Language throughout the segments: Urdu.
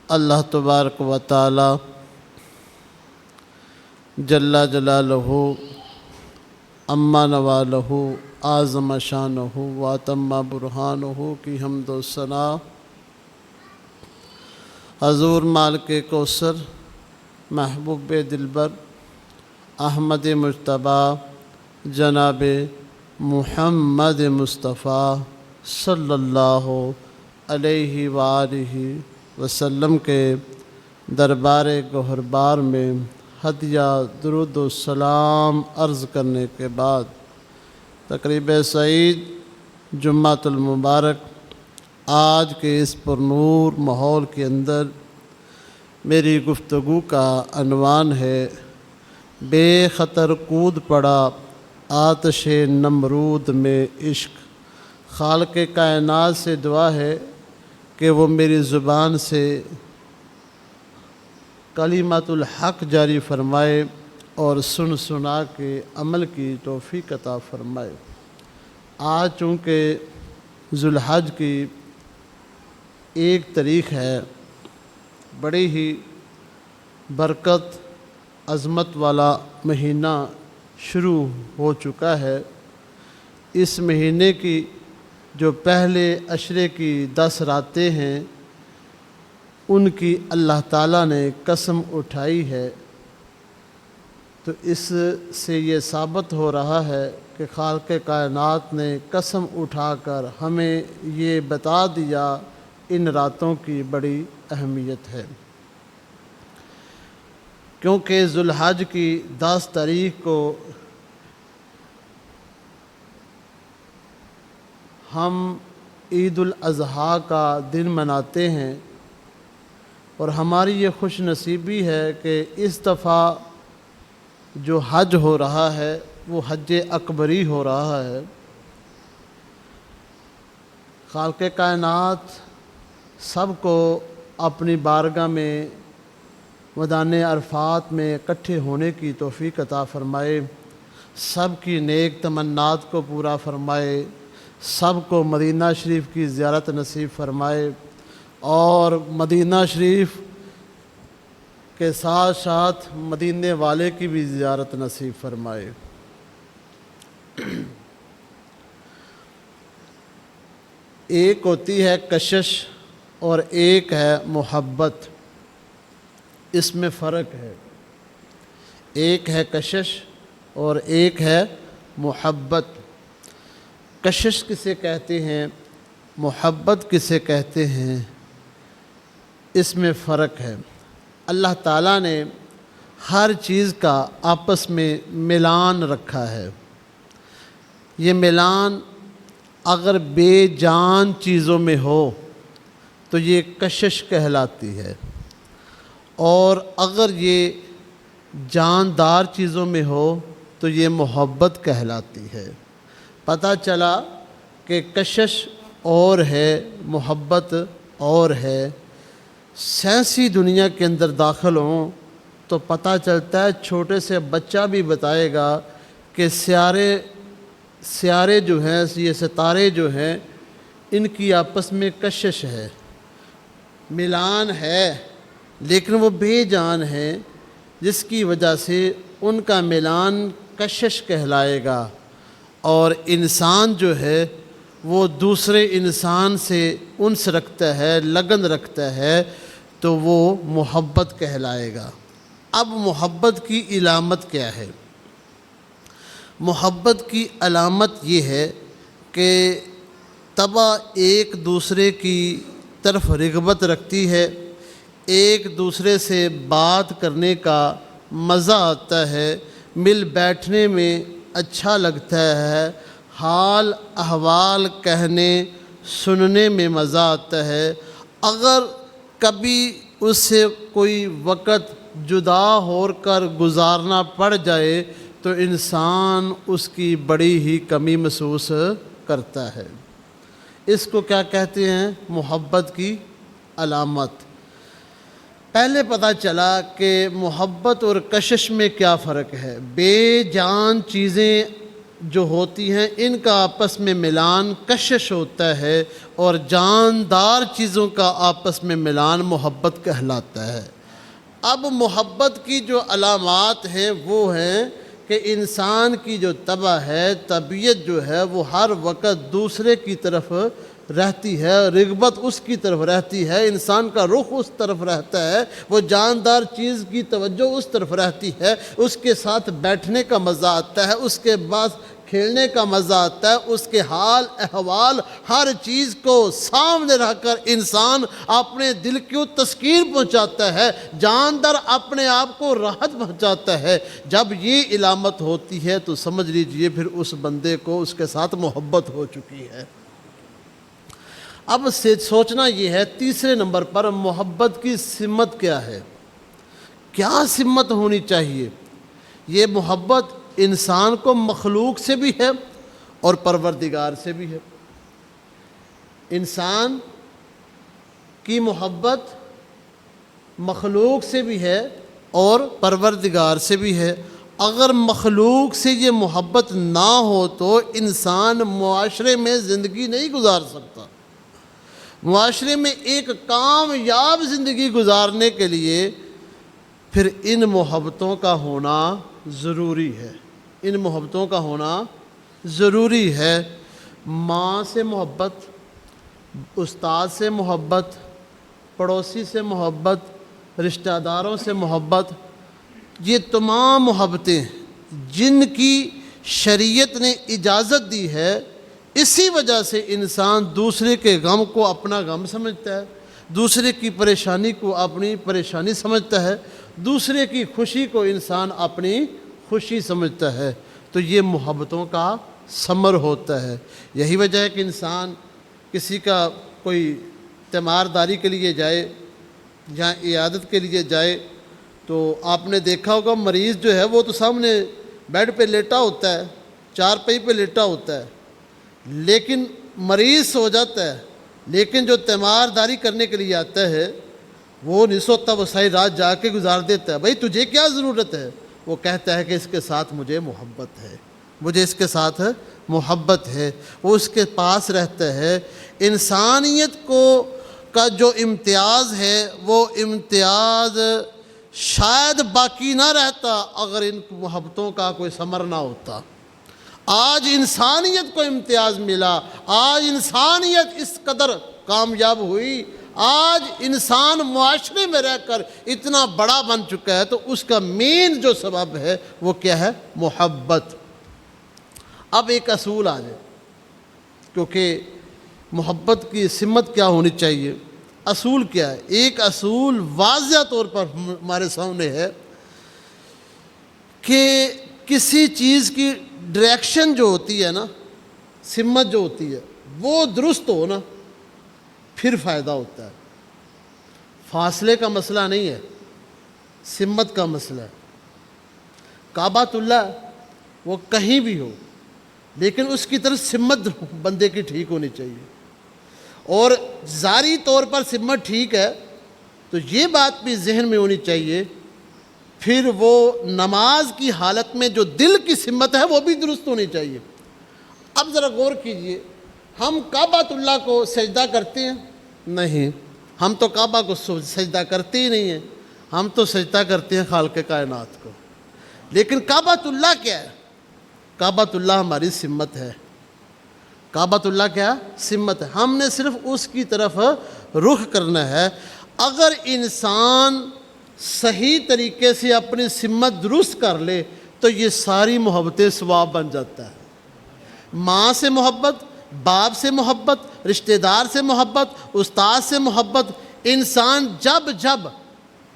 اللہ تبارک و تعالی جل جلالہ اما نوالہ اعظم شانہ واتم برہانہ کی حمد و ثنا حضور مالک کوثر محبوب دلبر احمد مجتبیٰ جناب محمد مصطفیٰ صلی اللہ علیہ وآلہ وسلم کے دربار گوہربار میں ہدیہ درود و سلام عرض کرنے کے بعد تقریب سعید جمعۃ المبارک آج کے اس پرنور ماحول کے اندر میری گفتگو کا عنوان ہے بے خطر کود پڑا آتش نمرود میں عشق۔ خالق کائنات سے دعا ہے کہ وہ میری زبان سے کلمۃ الحق جاری فرمائے اور سن سنا کے عمل کی توفیق عطا فرمائے۔ آج چونکہ ذوالحج کی 1 تاریخ ہے، بڑی ہی برکت عظمت والا مہینہ شروع ہو چکا ہے۔ اس مہینے کی جو پہلے عشرے کی 10 راتیں ہیں ان کی اللہ تعالیٰ نے قسم اٹھائی ہے، تو اس سے یہ ثابت ہو رہا ہے کہ خالق کائنات نے قسم اٹھا کر ہمیں یہ بتا دیا ان راتوں کی بڑی اہمیت ہے، کیونکہ ذوالحج کی 10 تاریخ کو ہم عید الاضحیٰ کا دن مناتے ہیں، اور ہماری یہ خوش نصیبی ہے کہ اس دفعہ جو حج ہو رہا ہے وہ حج اکبری ہو رہا ہے۔ خالق کائنات سب کو اپنی بارگاہ میں میدان عرفات میں اکٹھے ہونے کی توفیق عطا فرمائے، سب کی نیک تمنات کو پورا فرمائے، سب کو مدینہ شریف کی زیارت نصیب فرمائے، اور مدینہ شریف کے ساتھ ساتھ مدینے والے کی بھی زیارت نصیب فرمائے۔ ایک ہوتی ہے کشش اور ایک ہے محبت، اس میں فرق ہے۔ ایک ہے کشش اور ایک ہے محبت۔ کشش کسے کہتے ہیں، محبت کسے کہتے ہیں، اس میں فرق ہے۔ اللہ تعالیٰ نے ہر چیز کا آپس میں ملان رکھا ہے۔ یہ ملان اگر بے جان چیزوں میں ہو تو یہ کشش کہلاتی ہے، اور اگر یہ جاندار چیزوں میں ہو تو یہ محبت کہلاتی ہے۔ پتہ چلا کہ کشش اور ہے، محبت اور ہے۔ سائنسی دنیا کے اندر داخل ہوں تو پتہ چلتا ہے، چھوٹے سے بچہ بھی بتائے گا کہ سیارے جو ہیں، یہ ستارے جو ہیں، ان کی آپس میں کشش ہے، ملان ہے، لیکن وہ بے جان ہے، جس کی وجہ سے ان کا ملان کشش کہلائے گا۔ اور انسان جو ہے وہ دوسرے انسان سے انس رکھتا ہے، لگن رکھتا ہے، تو وہ محبت کہلائے گا۔ اب محبت کی علامت کیا ہے؟ محبت کی علامت یہ ہے کہ طبع ایک دوسرے کی طرف رغبت رکھتی ہے، ایک دوسرے سے بات کرنے کا مزہ آتا ہے، مل بیٹھنے میں اچھا لگتا ہے، حال احوال کہنے سننے میں مزہ آتا ہے۔ اگر کبھی اس سے کوئی وقت جدا ہو کر گزارنا پڑ جائے تو انسان اس کی بڑی ہی کمی محسوس کرتا ہے۔ اس کو کیا کہتے ہیں؟ محبت کی علامت۔ پہلے پتہ چلا کہ محبت اور کشش میں کیا فرق ہے۔ بے جان چیزیں جو ہوتی ہیں ان کا آپس میں ملان کشش ہوتا ہے، اور جاندار چیزوں کا آپس میں ملان محبت کہلاتا ہے۔ اب محبت کی جو علامات ہیں وہ ہیں کہ انسان کی جو طبع ہے، طبیعت جو ہے، وہ ہر وقت دوسرے کی طرف رہتی ہے، رغبت اس کی طرف رہتی ہے، انسان کا رخ اس طرف رہتا ہے، وہ جاندار چیز کی توجہ اس طرف رہتی ہے، اس کے ساتھ بیٹھنے کا مزہ آتا ہے، اس کے بعد کھیلنے کا مزہ آتا ہے، اس کے حال احوال ہر چیز کو سامنے رکھ کر انسان اپنے دل کو تسکین پہنچاتا ہے، جاندار اپنے آپ کو راحت پہنچاتا ہے۔ جب یہ علامت ہوتی ہے تو سمجھ لیجئے پھر اس بندے کو اس کے ساتھ محبت ہو چکی ہے۔ اب سے سوچنا یہ ہے تیسرے نمبر پر محبت کی سمت کیا ہے، کیا سمت ہونی چاہیے۔ یہ محبت انسان کو مخلوق سے بھی ہے اور پروردگار سے بھی ہے۔ انسان کی محبت مخلوق سے بھی ہے اور پروردگار سے بھی ہے۔ اگر مخلوق سے یہ محبت نہ ہو تو انسان معاشرے میں زندگی نہیں گزار سکتا۔ معاشرے میں ایک کامیاب زندگی گزارنے کے لیے پھر ان محبتوں کا ہونا ضروری ہے، ان محبتوں کا ہونا ضروری ہے۔ ماں سے محبت، استاد سے محبت، پڑوسی سے محبت، رشتہ داروں سے محبت، یہ تمام محبتیں جن کی شریعت نے اجازت دی ہے، اسی وجہ سے انسان دوسرے کے غم کو اپنا غم سمجھتا ہے، دوسرے کی پریشانی کو اپنی پریشانی سمجھتا ہے، دوسرے کی خوشی کو انسان اپنی خوشی سمجھتا ہے، تو یہ محبتوں کا ثمر ہوتا ہے۔ یہی وجہ ہے کہ انسان کسی کا کوئی تیمارداری کے لیے جائے یا عیادت کے لیے جائے تو آپ نے دیکھا ہوگا مریض جو ہے وہ تو سامنے بیڈ پہ لیٹا ہوتا ہے، چارپائی پہ لیٹا ہوتا ہے، لیکن مریض سو جاتا ہے، لیکن جو تیمارداری کرنے کے لیے آتا ہے وہ نہیں سوتا، وہ ساری رات جا کے گزار دیتا ہے۔ بھائی تجھے کیا ضرورت ہے؟ وہ کہتا ہے کہ اس کے ساتھ مجھے محبت ہے، مجھے اس کے ساتھ محبت ہے، وہ اس کے پاس رہتا ہے۔ انسانیت کا جو امتیاز ہے وہ امتیاز شاید باقی نہ رہتا اگر ان محبتوں کا کوئی ثمر نہ ہوتا۔ آج انسانیت کو امتیاز ملا، آج انسانیت اس قدر کامیاب ہوئی، آج انسان معاشرے میں رہ کر اتنا بڑا بن چکا ہے، تو اس کا مین جو سبب ہے وہ کیا ہے؟ محبت۔ اب ایک اصول آ جائے، کیونکہ محبت کی سمت کیا ہونی چاہیے، اصول کیا ہے؟ ایک اصول واضح طور پر ہمارے سامنے ہے کہ کسی چیز کی ڈائریکشن جو ہوتی ہے نا، سمت جو ہوتی ہے وہ درست ہو نا، پھر فائدہ ہوتا ہے۔ فاصلے کا مسئلہ نہیں ہے، سمت کا مسئلہ ہے۔ کعبۃ اللہ وہ کہیں بھی ہو لیکن اس کی طرف سمت بندے کی ٹھیک ہونی چاہیے، اور ظاہری طور پر سمت ٹھیک ہے تو یہ بات بھی ذہن میں ہونی چاہیے، پھر وہ نماز کی حالت میں جو دل کی سمت ہے وہ بھی درست ہونی چاہیے۔ اب ذرا غور کیجئے، ہم کعبۃ اللہ کو سجدہ کرتے ہیں؟ نہیں، ہم تو کعبہ کو سجدہ کرتے ہی نہیں ہیں، ہم تو سجدہ کرتے ہیں خالق کائنات کو۔ لیکن کعبۃ اللہ کیا ہے؟ کعبۃ اللہ ہماری سمت ہے۔ کعبۃ اللہ کیا؟ سمت ہے۔ ہم نے صرف اس کی طرف رخ کرنا ہے۔ اگر انسان صحیح طریقے سے اپنی سمت درست کر لے تو یہ ساری محبتیں ثواب بن جاتا ہے۔ ماں سے محبت، باپ سے محبت، رشتہ دار سے محبت، استاد سے محبت، انسان جب جب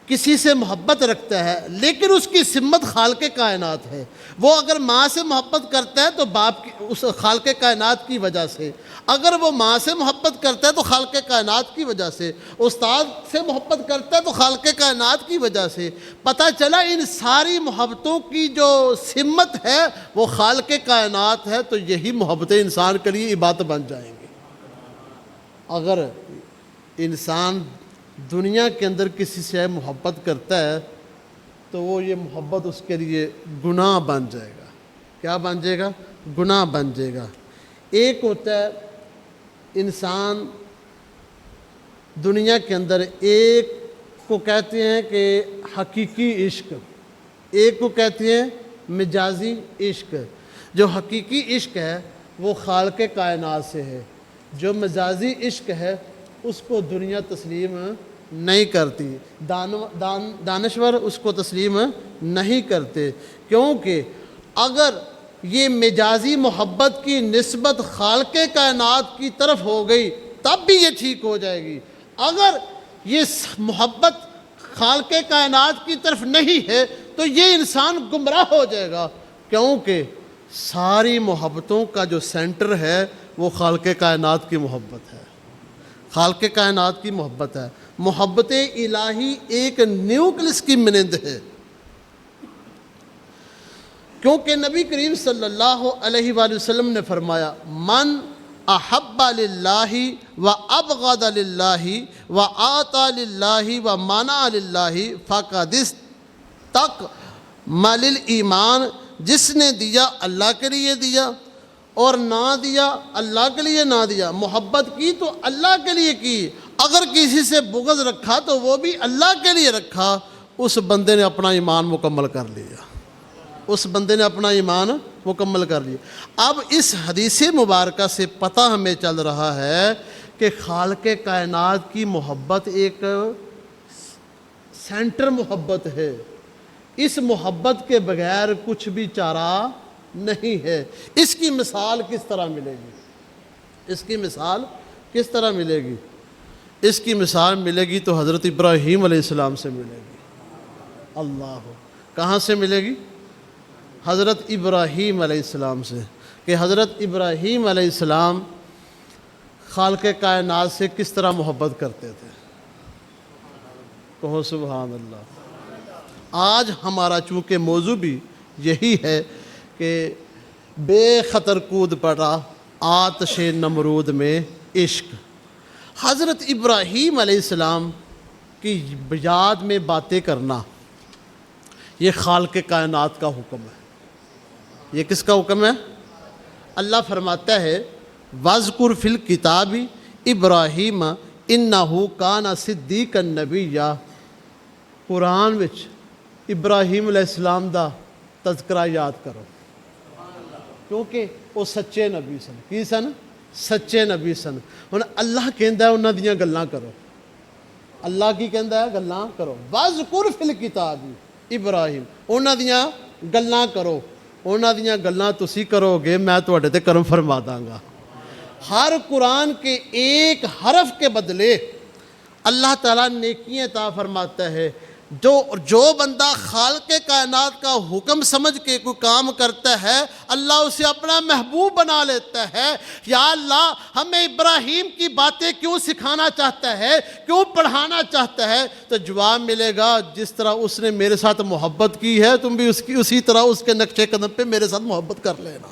کسی سے محبت رکھتا ہے لیکن اس کی سمت خالق کائنات ہے، وہ اگر ماں سے محبت کرتا ہے تو باپ کی اس خالق کائنات کی وجہ سے، اگر وہ ماں سے محبت کرتا ہے تو خالق کائنات کی وجہ سے، استاد سے محبت کرتا ہے تو خالق کائنات کی وجہ سے۔ پتہ چلا ان ساری محبتوں کی جو سمت ہے وہ خالق کائنات ہے، تو یہی محبتیں انسان کے لیے عبادت بن جائیں گی۔ اگر انسان دنیا کے اندر کسی سے محبت کرتا ہے تو وہ یہ محبت اس کے لیے گناہ بن جائے گا۔ کیا بن جائے گا؟ گناہ بن جائے گا۔ ایک ہوتا ہے انسان دنیا کے اندر، ایک کو کہتے ہیں کہ حقیقی عشق، ایک کو کہتے ہیں مجازی عشق۔ جو حقیقی عشق ہے وہ خالق کائنات سے ہے، جو مجازی عشق ہے اس کو دنیا تسلیم نہیں کرتی، دانشور اس کو تسلیم نہیں کرتے، کیونکہ اگر یہ مجازی محبت کی نسبت خالق کائنات کی طرف ہو گئی تب بھی یہ ٹھیک ہو جائے گی، اگر یہ محبت خالق کائنات کی طرف نہیں ہے تو یہ انسان گمراہ ہو جائے گا، کیونکہ ساری محبتوں کا جو سینٹر ہے وہ خالق کائنات کی محبت ہے، خالق کائنات کی محبت ہے۔ محبت الہی ایک نیوکلس کی مانند ہے، کیونکہ نبی کریم صلی اللہ علیہ وآلہ وسلم نے فرمایا من احب للہ و ابغض للہ و آتا للہ و منع للہ فقد استکمل الایمان، جس نے دیا اللہ کے لیے دیا اور نہ دیا اللہ کے لیے نہ دیا، محبت کی تو اللہ کے لیے کی، اگر کسی سے بغض رکھا تو وہ بھی اللہ کے لیے رکھا، اس بندے نے اپنا ایمان مکمل کر لیا، اس بندے نے اپنا ایمان مکمل کر لیا۔ اب اس حدیث مبارکہ سے پتہ ہمیں چل رہا ہے کہ خالق کائنات کی محبت ایک سینٹر محبت ہے، اس محبت کے بغیر کچھ بھی چارہ نہیں ہے۔ اس کی مثال کس طرح ملے گی؟ اس کی مثال کس طرح ملے گی؟ اس کی مثال ملے گی تو حضرت ابراہیم علیہ السلام سے ملے گی۔ اللہ، کہاں سے ملے گی؟ حضرت ابراہیم علیہ السلام سے، کہ حضرت ابراہیم علیہ السلام خالق کائنات سے کس طرح محبت کرتے تھے۔ کہو سبحان اللہ۔ آج ہمارا چونکہ موضوع بھی یہی ہے کہ بے خطر کود پڑا آتش نمرود میں عشق، حضرت ابراہیم علیہ السلام کی یاد میں باتیں کرنا یہ خالق کائنات کا حکم ہے۔ یہ کس کا حکم ہے؟ اللہ فرماتا ہے وَاذْكُرْ فِي الْكِتَابِ ابراہیم اِنَّهُ كَانَ صِدِّيقًا نَبِيًّا، قرآن وچ ابراہیم علیہ السلام دا تذکرہ یاد کرو، کیونکہ وہ سچے نبی سن۔ کی سن؟ سچے نبی سن۔ ہن اللہ کہندا ہے انہاں دیاں گلاں کرو، اللہ کی کہندا ہے گلاں کرو، وَاذْكُرْ فِي الْكِتَابِ ابراہیم، انہاں دیاں گلاں کرو، انہاں دیاں گلاں تسی کرو گے میں تواڈے تے کرم فرما داں گا۔ ہر قرآن کے ایک حرف کے بدلے اللہ تعالیٰ نیکیاں عطا فرماتا ہے۔ جو بندہ خالق کائنات کا حکم سمجھ کے کوئی کام کرتا ہے اللہ اسے اپنا محبوب بنا لیتا ہے۔ یا اللہ ہمیں ابراہیم کی باتیں کیوں سکھانا چاہتا ہے، کیوں پڑھانا چاہتا ہے؟ تو جواب ملے گا جس طرح اس نے میرے ساتھ محبت کی ہے تم بھی اسی طرح اس کے نقش قدم پہ میرے ساتھ محبت کر لینا۔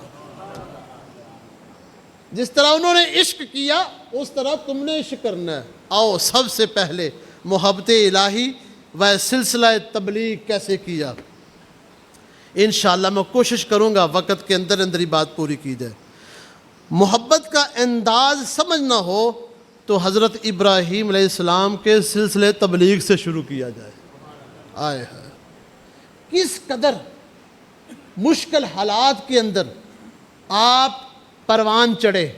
جس طرح انہوں نے عشق کیا اس طرح تم نے عشق کرنا ہے۔ آؤ سب سے پہلے محبت الہی و سلسلہ تبلیغ کیسے کیا، انشاءاللہ میں کوشش کروں گا وقت کے اندر ہی بات پوری کی جائے۔ محبت کا انداز سمجھنا ہو تو حضرت ابراہیم علیہ السلام کے سلسلے تبلیغ سے شروع کیا جائے۔ آئے ہے کس قدر مشکل حالات کے اندر آپ پروان چڑھے،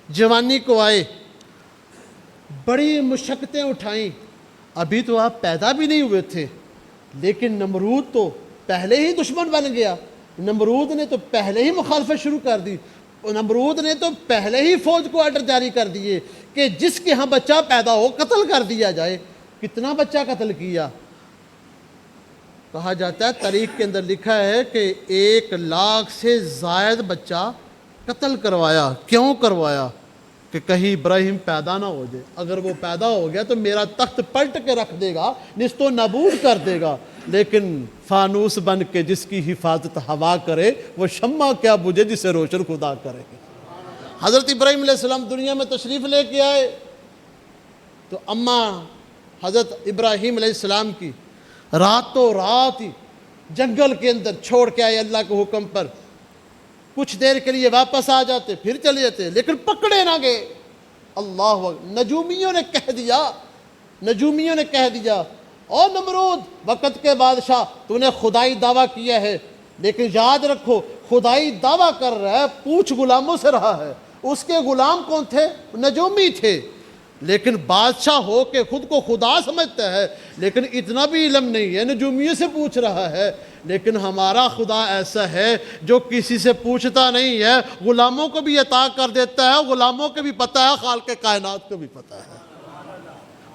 جوانی کو آئے، بڑی مشقتیں اٹھائیں، ابھی تو آپ پیدا بھی نہیں ہوئے تھے لیکن نمرود تو پہلے ہی دشمن بن گیا، نمرود نے تو پہلے ہی مخالفت شروع کر دی، نمرود نے تو پہلے ہی فوج کو آرڈر جاری کر دیے کہ جس کے ہاں بچہ پیدا ہو قتل کر دیا جائے۔ کتنا بچہ قتل کیا؟ کہا جاتا ہے تاریخ کے اندر لکھا ہے کہ 1,00,000 سے زائد بچہ قتل کروایا۔ کیوں کروایا؟ کہ کہیں ابراہیم پیدا نہ ہو جائے، اگر وہ پیدا ہو گیا تو میرا تخت پلٹ کے رکھ دے گا، نست و نابود کر دے گا، لیکن فانوس بن کے جس کی حفاظت ہوا کرے وہ شمع کیا بجھے جسے روشن خدا کرے۔ حضرت ابراہیم علیہ السلام دنیا میں تشریف لے کے آئے تو اماں حضرت ابراہیم علیہ السلام کی راتوں رات ہی جنگل کے اندر چھوڑ کے آئے اللہ کے حکم پر۔ کچھ دیر کے لیے واپس آ جاتے، پھر چلے جاتے، لیکن پکڑے نہ گئے۔ اللہ اکبر، نجومیوں نے کہہ دیا او نمرود، وقت کے بادشاہ، تو نے خدائی دعویٰ کیا ہے، لیکن یاد رکھو خدائی دعویٰ کر رہا ہے، پوچھ غلاموں سے رہا ہے۔ اس کے غلام کون تھے؟ نجومی تھے، لیکن بادشاہ ہو کے خود کو خدا سمجھتا ہے، لیکن اتنا بھی علم نہیں ہے، نجومیوں سے پوچھ رہا ہے۔ لیکن ہمارا خدا ایسا ہے جو کسی سے پوچھتا نہیں ہے، غلاموں کو بھی عطا کر دیتا ہے، غلاموں کو بھی پتہ ہے، خالق کائنات کو بھی پتہ ہے۔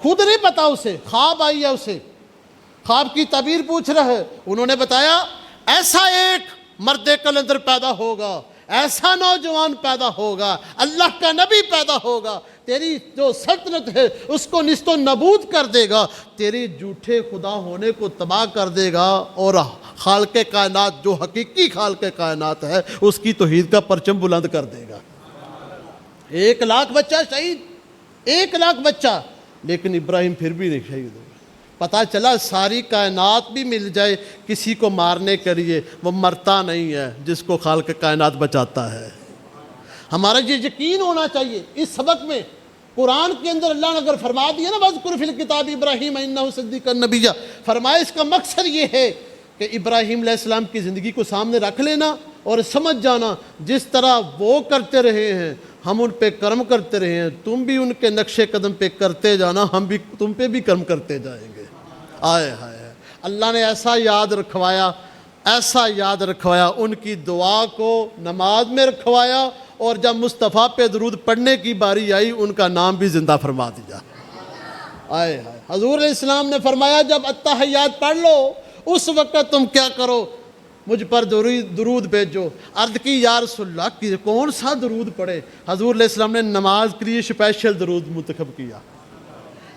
خود نہیں پتا اسے، خواب آئی ہے اسے، خواب کی تعبیر پوچھ رہے، انہوں نے بتایا ایسا ایک مرد کلندر پیدا ہوگا، ایسا نوجوان پیدا ہوگا، اللہ کا نبی پیدا ہوگا، تیری جو سلطنت ہے اس کو نیست و نابود کر دے گا، تیری جھوٹے خدا ہونے کو تباہ کر دے گا، اور خالق کائنات جو حقیقی خالق کائنات ہے اس کی توحید کا پرچم بلند کر دے گا۔ 1,00,000 بچہ شہید، 1,00,000 بچہ، لیکن ابراہیم پھر بھی نہیں شہید ہوئے۔ پتہ چلا ساری کائنات بھی مل جائے کسی کو مارنے کے لیے، وہ مرتا نہیں ہے جس کو خالق کائنات بچاتا ہے۔ ہمارا یہ یقین ہونا چاہیے۔ اس سبق میں قرآن کے اندر اللہ نے اگر فرما دیا نا وَاذْكُرْ فِي الْكِتَابِ إِبْرَاهِيمَ إِنَّهُ صِدِّيقٌ نَبِيٌّ، فرمایا اس کا مقصد یہ ہے کہ ابراہیم علیہ السلام کی زندگی کو سامنے رکھ لینا اور سمجھ جانا جس طرح وہ کرتے رہے ہیں ہم ان پہ کرم کرتے رہے ہیں، تم بھی ان کے نقش قدم پہ کرتے جانا، ہم بھی تم پہ بھی کرم کرتے جائیں گے۔ آئے ہائے، اللہ نے ایسا یاد رکھوایا ان کی دعا کو نماز میں رکھوایا، اور جب مصطفیٰ پہ درود پڑھنے کی باری آئی ان کا نام بھی زندہ فرما دیا۔ آئے ہائے، حضور علیہ السلام نے فرمایا جب اتحیات پڑھ لو اس وقت تم کیا کرو، مجھ پر درود بھیجو۔ عرض کی یا رسول اللہ کون سا درود پڑھے؟ حضور علیہ السلام نے نماز کے لیے اسپیشل درود منتخب کیا۔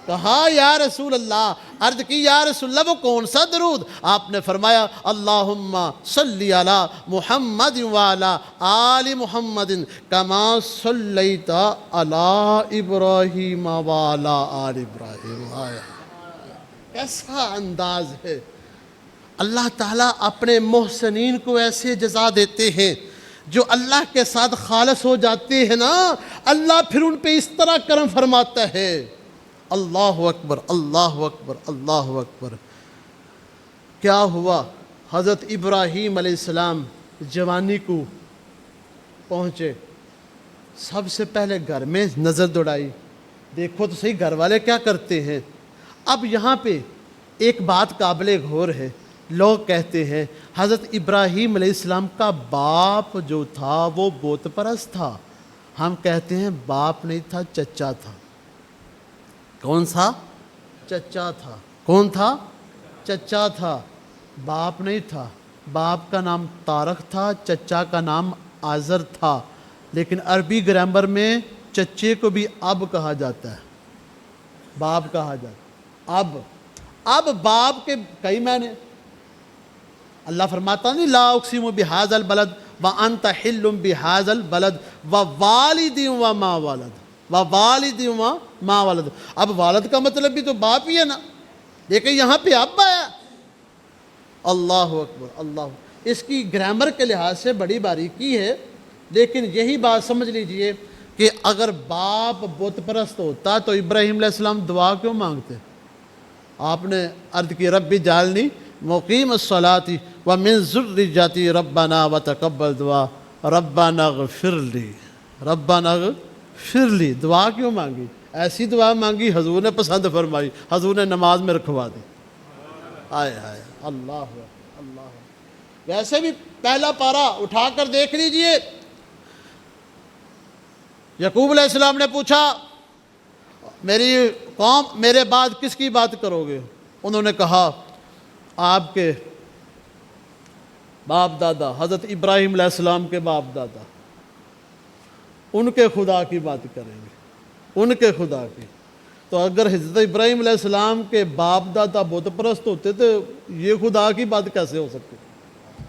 کہا یا رسول اللہ، عرض کی یا رسول اللہ وہ کون سا درود؟ آپ نے فرمایا اللہم صلی علی محمد وعلی آل محمد کما صلیت علی ابراہیم وعلی آل ابراہیم۔ کیسا انداز ہے! اللہ تعالیٰ اپنے محسنین کو ایسے جزا دیتے ہیں، جو اللہ کے ساتھ خالص ہو جاتے ہیں نا، اللہ پھر ان پہ اس طرح کرم فرماتا ہے۔ اللہ اکبر، اللہ اکبر، اللہ اکبر۔ کیا ہوا؟ حضرت ابراہیم علیہ السلام جوانی کو پہنچے، سب سے پہلے گھر میں نظر دوڑائی، دیکھو تو صحیح گھر والے کیا کرتے ہیں۔ اب یہاں پہ ایک بات قابل غور ہے، لوگ کہتے ہیں حضرت ابراہیم علیہ السلام کا باپ جو تھا وہ بت پرست تھا، ہم کہتے ہیں باپ نہیں تھا، چچا تھا۔ کون سا؟ چچا تھا۔ کون تھا؟ چچا تھا، باپ نہیں تھا۔ باپ کا نام طارق تھا، چچا کا نام آزر تھا، لیکن عربی گرامر میں چچے کو بھی اب کہا جاتا ہے، باپ کہا جاتا ہے۔ اب باپ کے کئی معنی، اللہ فرماتا نہیں لا اقسم بہذا البلد وانت حل بہذا البلد ووالد وما ولد، ووالد وما ولد۔ اب والد کا مطلب بھی تو باپ ہی ہے نا، لیکن یہاں پہ اب آیا۔ اللہ اکبر، اللہ۔ اس کی گرامر کے لحاظ سے بڑی باریکی ہے، لیکن یہی بات سمجھ لیجئے کہ اگر باپ بت پرست ہوتا تو ابراہیم علیہ السلام دعا کیوں مانگتے؟ آپ نے عرض کی رب جعلنی مقیم الصلاۃ ومن ذریتی ربنا وتقبل دعا، ربنا اغفر لی، ربنا اغفر لی۔ دعا کیوں مانگی؟ ایسی دعا مانگی حضور نے پسند فرمائی، حضور نے نماز میں رکھوا دی۔ آئے ہائے، اللہ اللہ۔ ویسے بھی پہلا پارہ اٹھا کر دیکھ لیجئے، یعقوب علیہ السلام نے پوچھا میری قوم میرے بعد کس کی بات کرو گے؟ انہوں نے کہا آپ کے باپ دادا، حضرت ابراہیم علیہ السلام کے باپ دادا، ان کے خدا کی بات کریں گے، ان کے خدا کی۔ تو اگر حضرت ابراہیم علیہ السلام کے باپ دادا بت پرست ہوتے تو یہ خدا کی بات کیسے ہو سکتی؟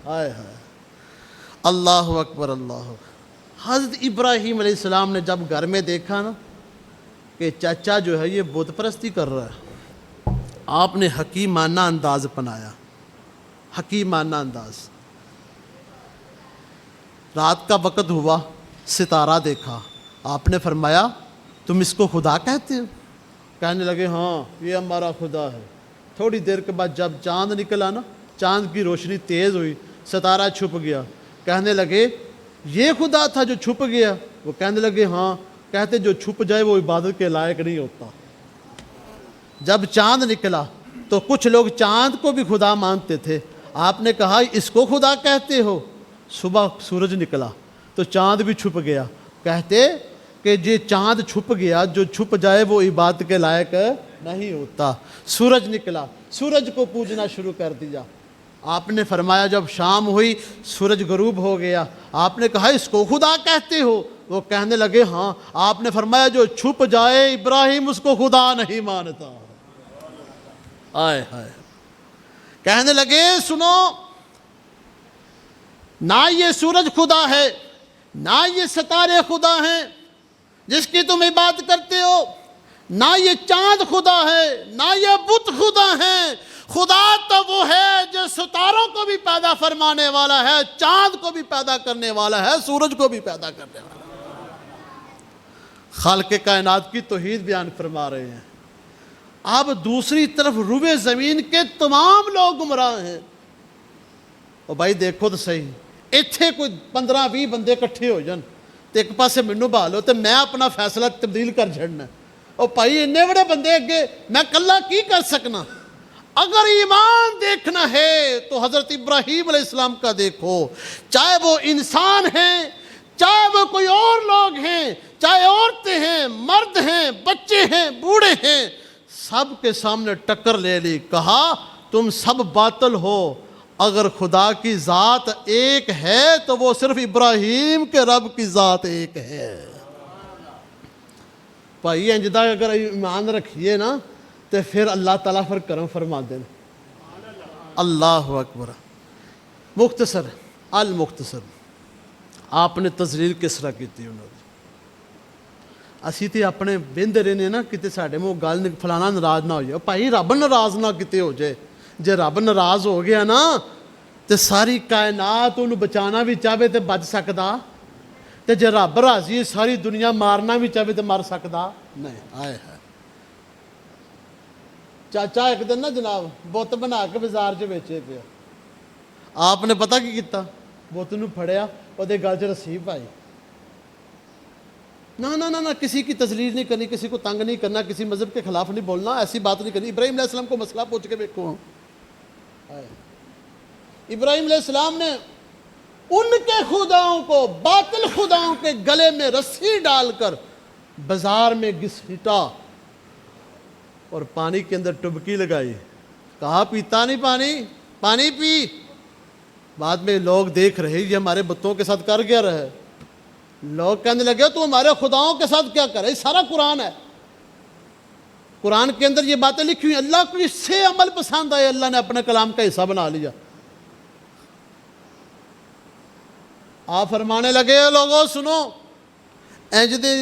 ہائے ہائے، اللہ اکبر، اللہ اکبر۔ حضرت ابراہیم علیہ السلام نے جب گھر میں دیکھا نا کہ چچا جو ہے یہ بت پرستی کر رہا ہے، آپ نے حکیمانہ انداز اپنایا، حکیمانہ انداز۔ رات کا وقت ہوا، ستارہ دیکھا، آپ نے فرمایا تم اس کو خدا کہتے ہو؟ کہنے لگے ہاں یہ ہمارا خدا ہے۔ تھوڑی دیر کے بعد جب چاند نکلا نا، چاند کی روشنی تیز ہوئی، ستارہ چھپ گیا، کہنے لگے یہ خدا تھا جو چھپ گیا؟ وہ کہنے لگے ہاں۔ کہتے جو چھپ جائے وہ عبادت کے لائق نہیں ہوتا۔ جب چاند نکلا تو کچھ لوگ چاند کو بھی خدا مانتے تھے، آپ نے کہا اس کو خدا کہتے ہو؟ صبح سورج نکلا تو چاند بھی چھپ گیا، کہتے کہ یہ چاند چھپ گیا، جو چھپ جائے وہ عبادت کے لائق نہیں ہوتا۔ سورج نکلا، سورج کو پوجنا شروع کر دیا۔ آپ نے فرمایا جب شام ہوئی، سورج غروب ہو گیا، آپ نے کہا اس کو خدا کہتے ہو؟ وہ کہنے لگے ہاں۔ آپ نے فرمایا جو چھپ جائے ابراہیم اس کو خدا نہیں مانتا۔ آئے ہائے، کہنے لگے سنو، نہ یہ سورج خدا ہے، نہ یہ ستارے خدا ہیں جس کی تم عبادت کرتے ہو، نہ یہ چاند خدا ہے، نہ یہ بت خدا ہیں۔ خدا تو وہ ہے جو ستاروں کو بھی پیدا فرمانے والا ہے، چاند کو بھی پیدا کرنے والا ہے، سورج کو بھی پیدا کرنے والا ہے۔ خالق کائنات کی توحید بیان فرما رہے ہیں۔ اب دوسری طرف روئے زمین کے تمام لوگ گمراہ ہیں۔ اور بھائی دیکھو تو صحیح، اتنے کوئی 15-20 بندے کٹھے ہو جان تو ایک پاسے مینوں بھالو تو میں اپنا فیصلہ تبدیل کر چھڑنا۔ اور بھائی اتنے بڑے بندے اگے میں کلا کی کر سکنا؟ اگر ایمان دیکھنا ہے تو حضرت ابراہیم علیہ السلام کا دیکھو، چاہے وہ انسان ہیں، چاہے وہ کوئی اور لوگ ہیں، چاہے عورتیں ہیں، مرد ہیں، بچے ہیں، بوڑھے ہیں، سب کے سامنے ٹکر لے لی، کہا تم سب باطل ہو، اگر خدا کی ذات ایک ہے تو وہ صرف ابراہیم کے رب کی ذات ایک ہے۔ بھائی انجدہ اگر ایمان رکھیے نا تو پھر اللہ تعالیٰ پر کرم فرما دیں۔ اللہ اکبر۔ مختصر المختصر آپ نے تذلیل کس طرح کی تھی انہوں نے؟ اسی تے اپنے بہندے رہنے نا کتے ساڑھے منہ گل فلانا ناراض نہ ہو جائے۔ بھائی رب ناراض نہ کتے ہو جائے، جے رب ناراض ہو گیا نا تو ساری کائنات انہوں بچانا بھی چاہے تو بچ سکتا، تو جے رب راضی ساری دنیا مارنا بھی چاہے تو مار سکتا نہیں۔ آئے ہے چاچا ایک دن نا جناب بت بنا کے بازار چ بیچے پیا، آپ نے پتہ کی کیتا؟ بت نو پھڑیا، وہ گل چ رسی پائی۔ نہ کسی کی تذلیل نہیں کرنی، کسی کو تنگ نہیں کرنا، کسی مذہب کے خلاف نہیں بولنا، ایسی بات نہیں کرنی۔ ابراہیم علیہ السلام کو مسئلہ پوچھ کے دیکھو، ابراہیم علیہ السلام نے ان کے خداؤں کو، باطل خداؤں کے گلے میں رسی ڈال کر بازار میں گھسیٹا اور پانی کے اندر ٹبکی لگائی، کہا پیتا نہیں پانی، پانی پی۔ بعد میں لوگ دیکھ رہے یہ ہمارے بتوں کے ساتھ کر گیا رہے، لوگ کہنے لگے تو ہمارے خداؤں کے ساتھ کیا کرے؟ سارا قرآن ہے، قرآن کے اندر یہ باتیں لکھی ہوئی، اللہ کو اس سے عمل پسند آئے، اللہ نے اپنے کلام کا حصہ بنا لیا۔ آپ فرمانے لگے لوگوں سنو، انج دے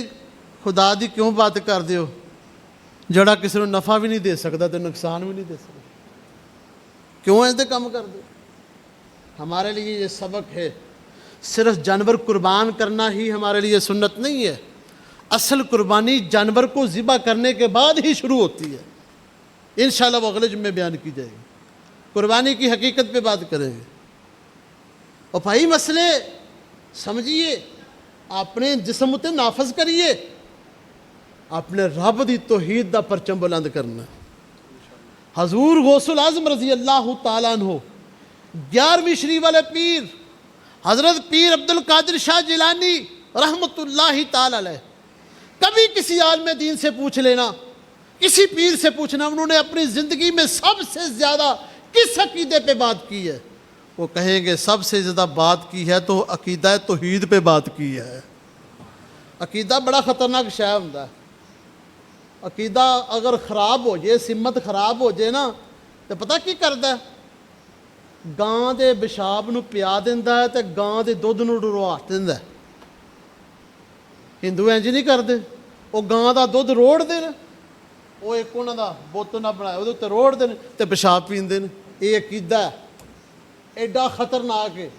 خدا دی کیوں بات کر دیو جڑا کسی نے نفع بھی نہیں دے سکتا تو نقصان بھی نہیں دے سکتا، کیوں انج دے کام کر دے؟ ہمارے لیے یہ سبق ہے، صرف جانور قربان کرنا ہی ہمارے لیے سنت نہیں ہے، اصل قربانی جانور کو ذبح کرنے کے بعد ہی شروع ہوتی ہے۔ انشاءاللہ وہ اگلے جمعے بیان کی جائے گی، قربانی کی حقیقت پہ بات کریں گے۔ اور بھائی مسئلے سمجھیے، اپنے جسم تے نافذ کریے، اپنے رب دی توحید دا پرچم بلند کرنا۔ حضور غوث الاعظم رضی اللہ تعالیٰ عنہ 11ویں شریف والے پیر حضرت پیر عبد القادر شاہ جیلانی رحمۃ اللہ تعالیٰ علیہ، کبھی کسی عالم دین سے پوچھ لینا، کسی پیر سے پوچھنا انہوں نے اپنی زندگی میں سب سے زیادہ کس عقیدے پہ بات کی ہے، وہ کہیں گے سب سے زیادہ بات کی ہے تو عقیدہ توحید پہ بات کی ہے۔ عقیدہ بڑا خطرناک شے ہوتا ہے، عقیدہ اگر خراب ہو جائے، سمت خراب ہو جائے نا تو پتہ کی کرتا ہے؟ گاں دے پیشاب نو پیا دینا ہے تو گاں دے دودھ نو روڑ دینا ہے۔ ہندو انج نہیں کرتے، وہ گاں دا دودھ روڑ دے، وہ ایک انہوں دا بت نہ بنایا وہ تے روڑ دے تے پیشاب پیندے نے۔ یہ عقیدہ ہے، ایڈا خطرناک ہے۔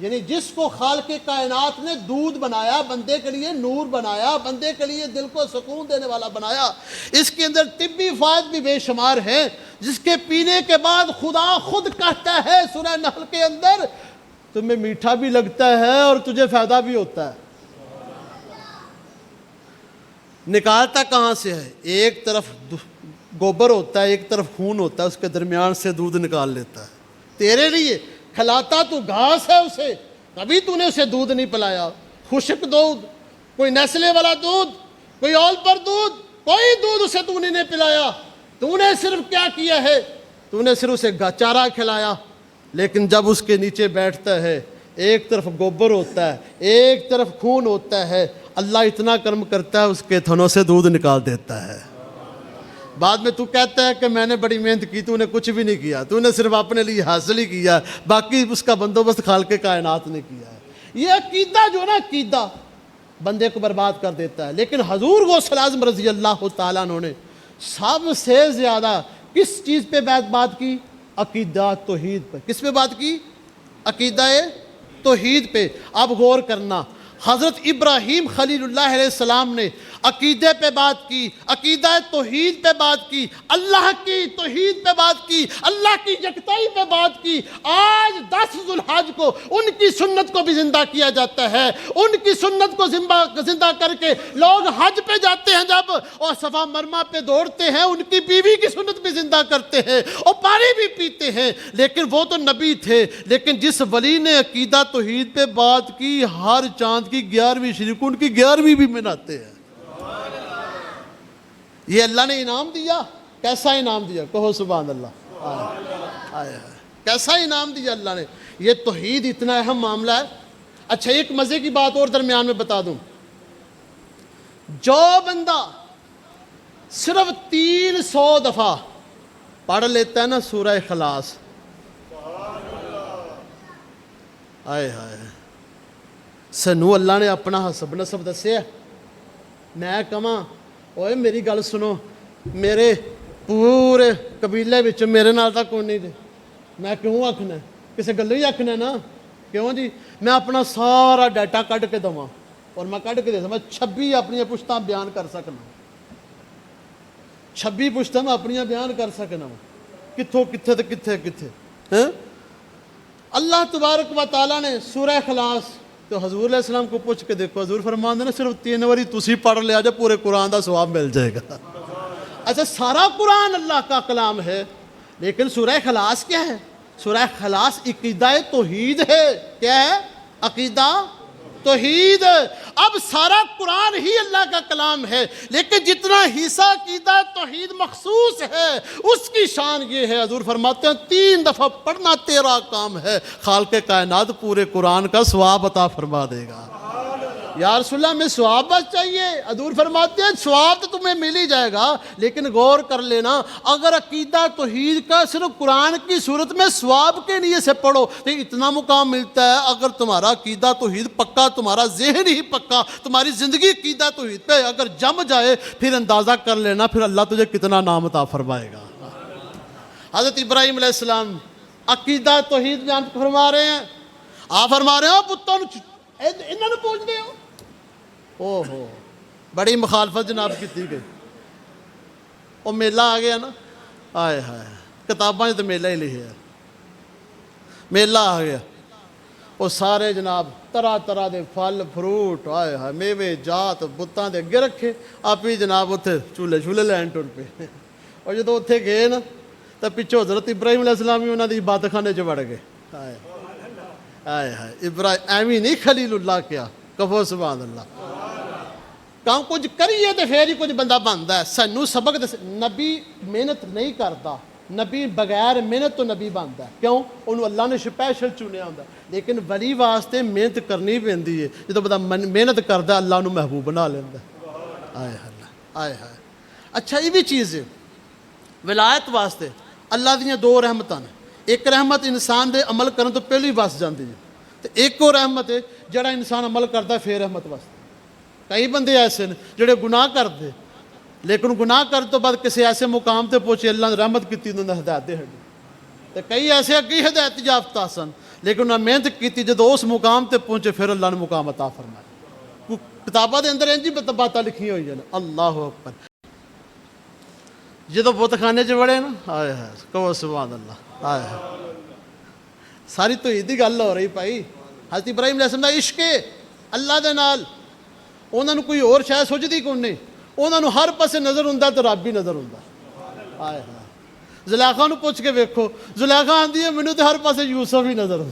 یعنی جس کو خالق کائنات نے دودھ بنایا، بندے کے لیے نور بنایا، بندے کے لیے دل کو سکون دینے والا بنایا، اس کے اندر طبی فوائد بھی بے شمار ہیں، جس کے پینے کے بعد خدا خود کہتا ہے سورہ نحل کے اندر تمہیں میٹھا بھی لگتا ہے اور تجھے فائدہ بھی ہوتا ہے۔ نکالتا کہاں سے ہے؟ ایک طرف گوبر ہوتا ہے، ایک طرف خون ہوتا ہے، اس کے درمیان سے دودھ نکال لیتا ہے تیرے لیے۔ کھلاتا تو گھاس ہے اسے، کبھی تو نے اسے دودھ نہیں پلایا، خشک دودھ، کوئی نیسلے والا دودھ، کوئی اول پر دودھ، کوئی دودھ اسے تو نے نہیں پلایا۔ تو نے صرف کیا کیا ہے؟ تو نے صرف اسے چارہ کھلایا، لیکن جب اس کے نیچے بیٹھتا ہے ایک طرف گوبر ہوتا ہے، ایک طرف خون ہوتا ہے، اللہ اتنا کرم کرتا ہے اس کے تھنوں سے دودھ نکال دیتا ہے۔ بعد میں تو کہتا ہے کہ میں نے بڑی محنت کی، تو نے کچھ بھی نہیں کیا، تو نے صرف اپنے لیے حاصل ہی کیا، باقی اس کا بندوبست خالق کائنات نے کیا ہے۔ یہ عقیدہ جو نا عقیدہ بندے کو برباد کر دیتا ہے۔ لیکن حضور غوث اعظم رضی اللہ تعالیٰ عنہ نے سب سے زیادہ کس چیز پہ بات کی؟ عقیدہ توحید پہ۔ کس پہ بات کی؟ عقیدہ توحید پہ۔ اب غور کرنا، حضرت ابراہیم خلیل اللہ علیہ السلام نے عقیدے پہ بات کی، عقیدہ توحید پہ بات کی، اللہ کی توحید پہ بات کی، اللہ کی یکتائی پہ بات کی۔ آج 10 ذو الحج کو ان کی سنت کو بھی زندہ کیا جاتا ہے، ان کی سنت کو زندہ کر کے لوگ حج پہ جاتے ہیں جب اور صفا مرمہ پہ دوڑتے ہیں، ان کی بیوی کی سنت بھی زندہ کرتے ہیں اور پانی بھی پیتے ہیں۔ لیکن وہ تو نبی تھے، لیکن جس ولی نے عقیدہ توحید پہ بات کی، ہر چاند کی 11ویں شریف کو ان کی 11ویں بھی مناتے ہیں۔ یہ اللہ نے انعام دیا۔ کیسا انعام دیا؟ کہو سبحان اللہ۔ کیسا انعام دیا اللہ نے؟ یہ توحید اتنا اہم معاملہ ہے۔ اچھا ایک مزے کی بات اور درمیان میں بتا دوں، جو بندہ صرف 300 دفعہ پڑھ لیتا ہے نا سورہ اخلاص، آئے ہائے، سنو اللہ نے اپنا حسب نسب دسیا۔ میں کہاں اوے میری گل سنو، میرے پورے قبیلے وچ میرے نال تک کوئی نہیں دے، میں کیوں آکھنا ہے؟ کسے گلوں ہی آکھنا ہے نا، کیوں جی؟ میں اپنا سارا ڈیٹا کڈ کے دواں اور میں کڈ کے دے میں 26 اپنی پشتاں بیان کر سکنا، 26 پشتاں میں اپنی بیان کر سکنا، کتھوں کتھے تے کتھے کتھے۔ اللہ تبارک و تعالیٰ نے سورہ اخلاص تو حضور علیہ السلام کو پوچھ کے دیکھو، حضور فرماندے نے صرف 3 باری تسی پڑھ لیا جا پورے قرآن دا ثواب مل جائے گا۔ اچھا سارا قرآن اللہ کا کلام ہے، لیکن سورہ اخلاص کیا ہے؟ سورہ اخلاص عقیدہ توحید ہے۔ کیا ہے؟ عقیدہ توحید۔ اب سارا قرآن ہی اللہ کا کلام ہے، لیکن جتنا حصہ عقیدہ توحید مخصوص ہے اس کی شان یہ ہے، حضور فرماتے ہیں 3 دفعہ پڑھنا تیرا کام ہے، خالق کائنات پورے قرآن کا ثواب عطا فرما دے گا۔ یا رسول اللہ میں ثواب بس چاہیے، حضور فرماتے ہیں ثواب تو تمہیں مل ہی جائے گا، لیکن غور کر لینا اگر عقیدہ توحید کا صرف قرآن کی صورت میں ثواب کے لیے سے پڑھو تو اتنا مقام ملتا ہے۔ اگر تمہارا عقیدہ توحید پکا، تمہارا ذہن ہی پکا، تمہاری زندگی عقیدہ توحید پہ اگر جم جائے، پھر اندازہ کر لینا پھر اللہ تجھے کتنا نام عطا فرمائے گا۔ حضرت ابراہیم علیہ السلام عقیدہ توحید بیان فرما رہے ہیں، آپ فرما رہے ہو پتوں انہوں نے پوچھ دے ہو، اوہو بڑی مخالفت جناب کی گئی۔ وہ میلہ آ گیا نا، آئے ہائے کتاباں تو میلہ ہی لکھے ہے، میلہ آ گیا، وہ سارے جناب طرح طرح دے پھل فروٹ آئے ہائے میوے جات بتاں دے اگے رکھے، آپ ہی جناب اتنے چولہے لین ٹر پے۔ اور جدو اتنے گئے نا تو پچھو حضرت ابراہیم علیہ السلام ہی انہوں نے عبادت خانے چ وڑ گئے۔ آئے آئے ہائے ابراہیم ایویں نہیں خلیل اللہ کیا، کہو سبحان اللہ۔ کام کچھ کریے تو پھر ہی کچھ بندہ بنتا ہے۔ سانوں سبق نبی محنت نہیں کرتا، نبی بغیر محنت تو نبی بنتا ہے، کیوں؟ انہوں اللہ نے سپیشل چنیا ہوتا ہے، لیکن ولی واسطے محنت کرنی پیندی ہے، جدوں بندہ محنت کرتا اللہ انہوں محبوب بنا لینا۔ آئے اللہ آئے ہائے۔ اچھا یہ بھی چیز ہے، ولایت واسطے اللہ دیاں 2 رحمتاں نے، ایک رحمت انسان دے عمل کرن تو پہلی وس جاندی ہے، تو ایک اور رحمت ہے جڑا انسان عمل کرتا ہے پھر رحمت واسطے۔ کئی بندے ایسے ہیں جڑے گناہ کرتے لیکن گناہ کرنے تو بعد کسی ایسے مقام تے پہنچے اللہ نے رحمت کی انہوں نے ہدایت دے ہڈی، تو کئی ایسے اگی ہدایت یافتہ سن لیکن انہیں محنت کی جدو اس مقام تے پہنچے پھر اللہ نے مقام عطا فرمایا. کتاباں دے اندر انجی باتاں لکھی ہوئی ہیں. اللہ اکبر. جدو بت خانے چ وڑے نا ہائے ہائے کہو سبحان اللہ. ہائے ہائے ساری تو یہ گل ہو رہی بھائی. حضرت ابراہیم علیہ السلام کا عشق اللہ دے نال انہوں نے کوئی اور شاید سوچتی کون نہیں. انہوں نے ہر پاسے نظر ہوں تو رب بھی نظر ہوں. ہائے ہائے زلیخا نو پوچھ کے ویکھو. زلیخا آندی ہے مینوں تو ہر پاسے یوسف ہی نظر ہوں.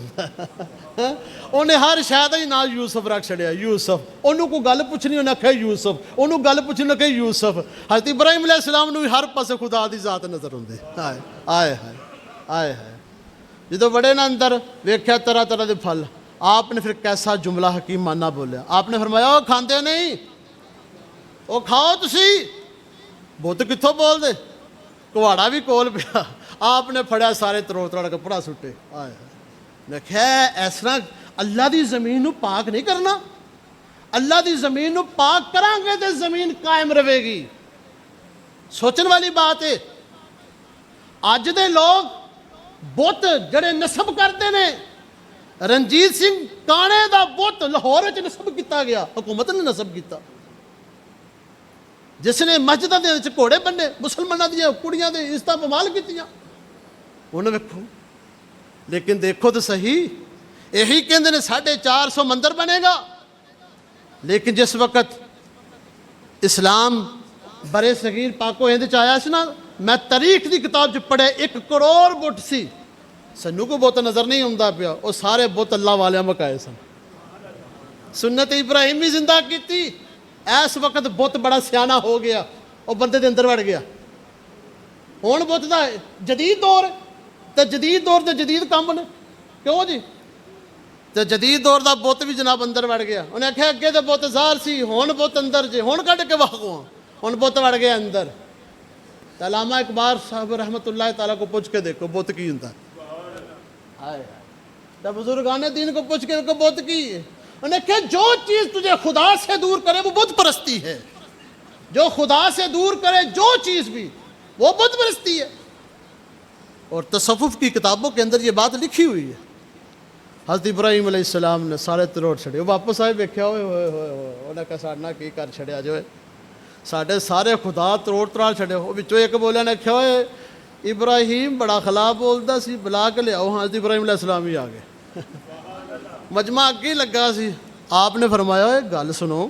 انہیں ہر شاید ہی نام یوسف رکھ چھڑیا. یوسف انہوں کو گل پوچھنی انہیں آخیا یوسف. انہوں گل پوچھنی آخیا یوسف. حضرت ابراہیم علیہ السلام نو ہر پاسے خدا دی ذات نظر ہوں. ہائے ہائے ہائے ہائے ہائے جدو بڑے نا اندر ویکھیا طرح طرح دے پھل. آپ نے پھر کیسا جملہ حکیم مانا بولیا. آپ نے فرمایا وہ کھاندے نہیں وہ کھاؤ تسی. بت کتوں بول دے. کواڑا بھی کول پیا. آپ نے پھڑیا سارے تروڑ تروڑ کے پڑا سٹے. آئے میں کہا اس طرح اللہ دی زمین نو پاک نہیں کرنا. اللہ دی زمین نو پاک کریں گے تو زمین قائم رہے گی. سوچن والی بات ہے. اج دے لوگ بت جڑے نسب کرتے ہیں. رنجیت سنگھ کانے دا بت لاہور وچ نسب کیتا گیا. حکومت نے نسب کیتا. جس نے مسجدوں کے گھوڑے بننے مسلمانوں دیا کڑیاں دے عزت پمال کیتیاں انہوں ویکھو. لیکن دیکھو تو صحیح یہی کہندے نے 450 مندر بنے گا. لیکن جس وقت اسلام برے صغیر پاک و ہند چ آیا سی نا میں تاریخ دی کتاب چ پڑھے 1 کروڑ بت سی. سنو کو بت نظر نہیں آتا پیا. وہ سارے بت اللہ والے مکائے سن. سنت ابراہیم بھی زندہ کیتی. اس وقت بت بڑا سیاح ہو گیا. وہ بندے دے اندر وڑ گیا. ہوں بت دا جدید دور تو جدید دور تو جدید کام نے کیوں جی. تو جدید دور دا بت بھی جناب اندر وڑ گیا. انہیں آخیا اگے تو بت ظاہر سی ہوں بت اندر جی. ہوں کھڈ کے واگو ہوں بت وڑ گیا اندر. تو علامہ اقبال صاحب رحمۃ اللہ تعالیٰ کو پوچھ کے دیکھو بت کی ہوں. تو بزرگان دین کو پوچھ کے دیکھو بت کی ہے. انہیں کہ جو چیز تجھے خدا سے دور کرے وہ بت پرستی ہے. جو خدا سے دور کرے جو چیز بھی وہ بت پرستی ہے. اور تصوف کی کتابوں کے اندر یہ بات لکھی ہوئی ہے. حضرت ابراہیم علیہ السلام نے سارے تروڑ چھڑے. وہ واپس آئے ویکھیا ہوئے ہوئے ہوئے ہوئے انہیں کہا ساڈا کی کر چھڑیا جو ہے ساڈے سارے خدا تروڑ تراڑ چھڑے. وہ بچوں ایک بولیا نے کہا ہوئے ابراہیم بڑا خلا بولتا سی بلا کے لیا. ہاں حضرت ابراہیم علیہ السلام ہی آ گئے. مجمع اگے لگا سی. آپ نے فرمایا گل سنو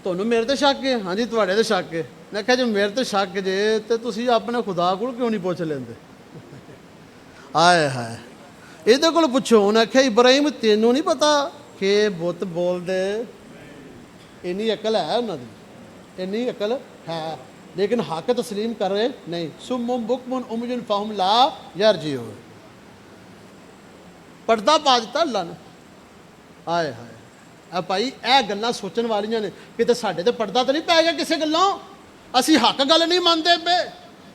تمہیں میرے تے شک ہے. ہاں جی تواڈے تے شک ہے. میں کہا جی میرے تے شک جے تو تسی اپنے خدا کو کیوں نہیں پوچھ لیندے. آئے ہائے یہ کو پوچھو. انہیں آخیا ابراہیم تینوں نہیں پتا کہ بت بول دے. اینی عقل ہے انہوں کی. اینی عقل ہے لیکن حق تسلیم کر رہے نہیں. سم بکم عمي فهم لا يرجعون. پردہ پا دیتا اللہ نے. آئے ہائے بھائی اے گلاں سوچن والیاں نے. کتے ساڈے تے پردہ تو نہیں پی گیا کسے گلاں. اسی حق گل نہیں مانتے پے.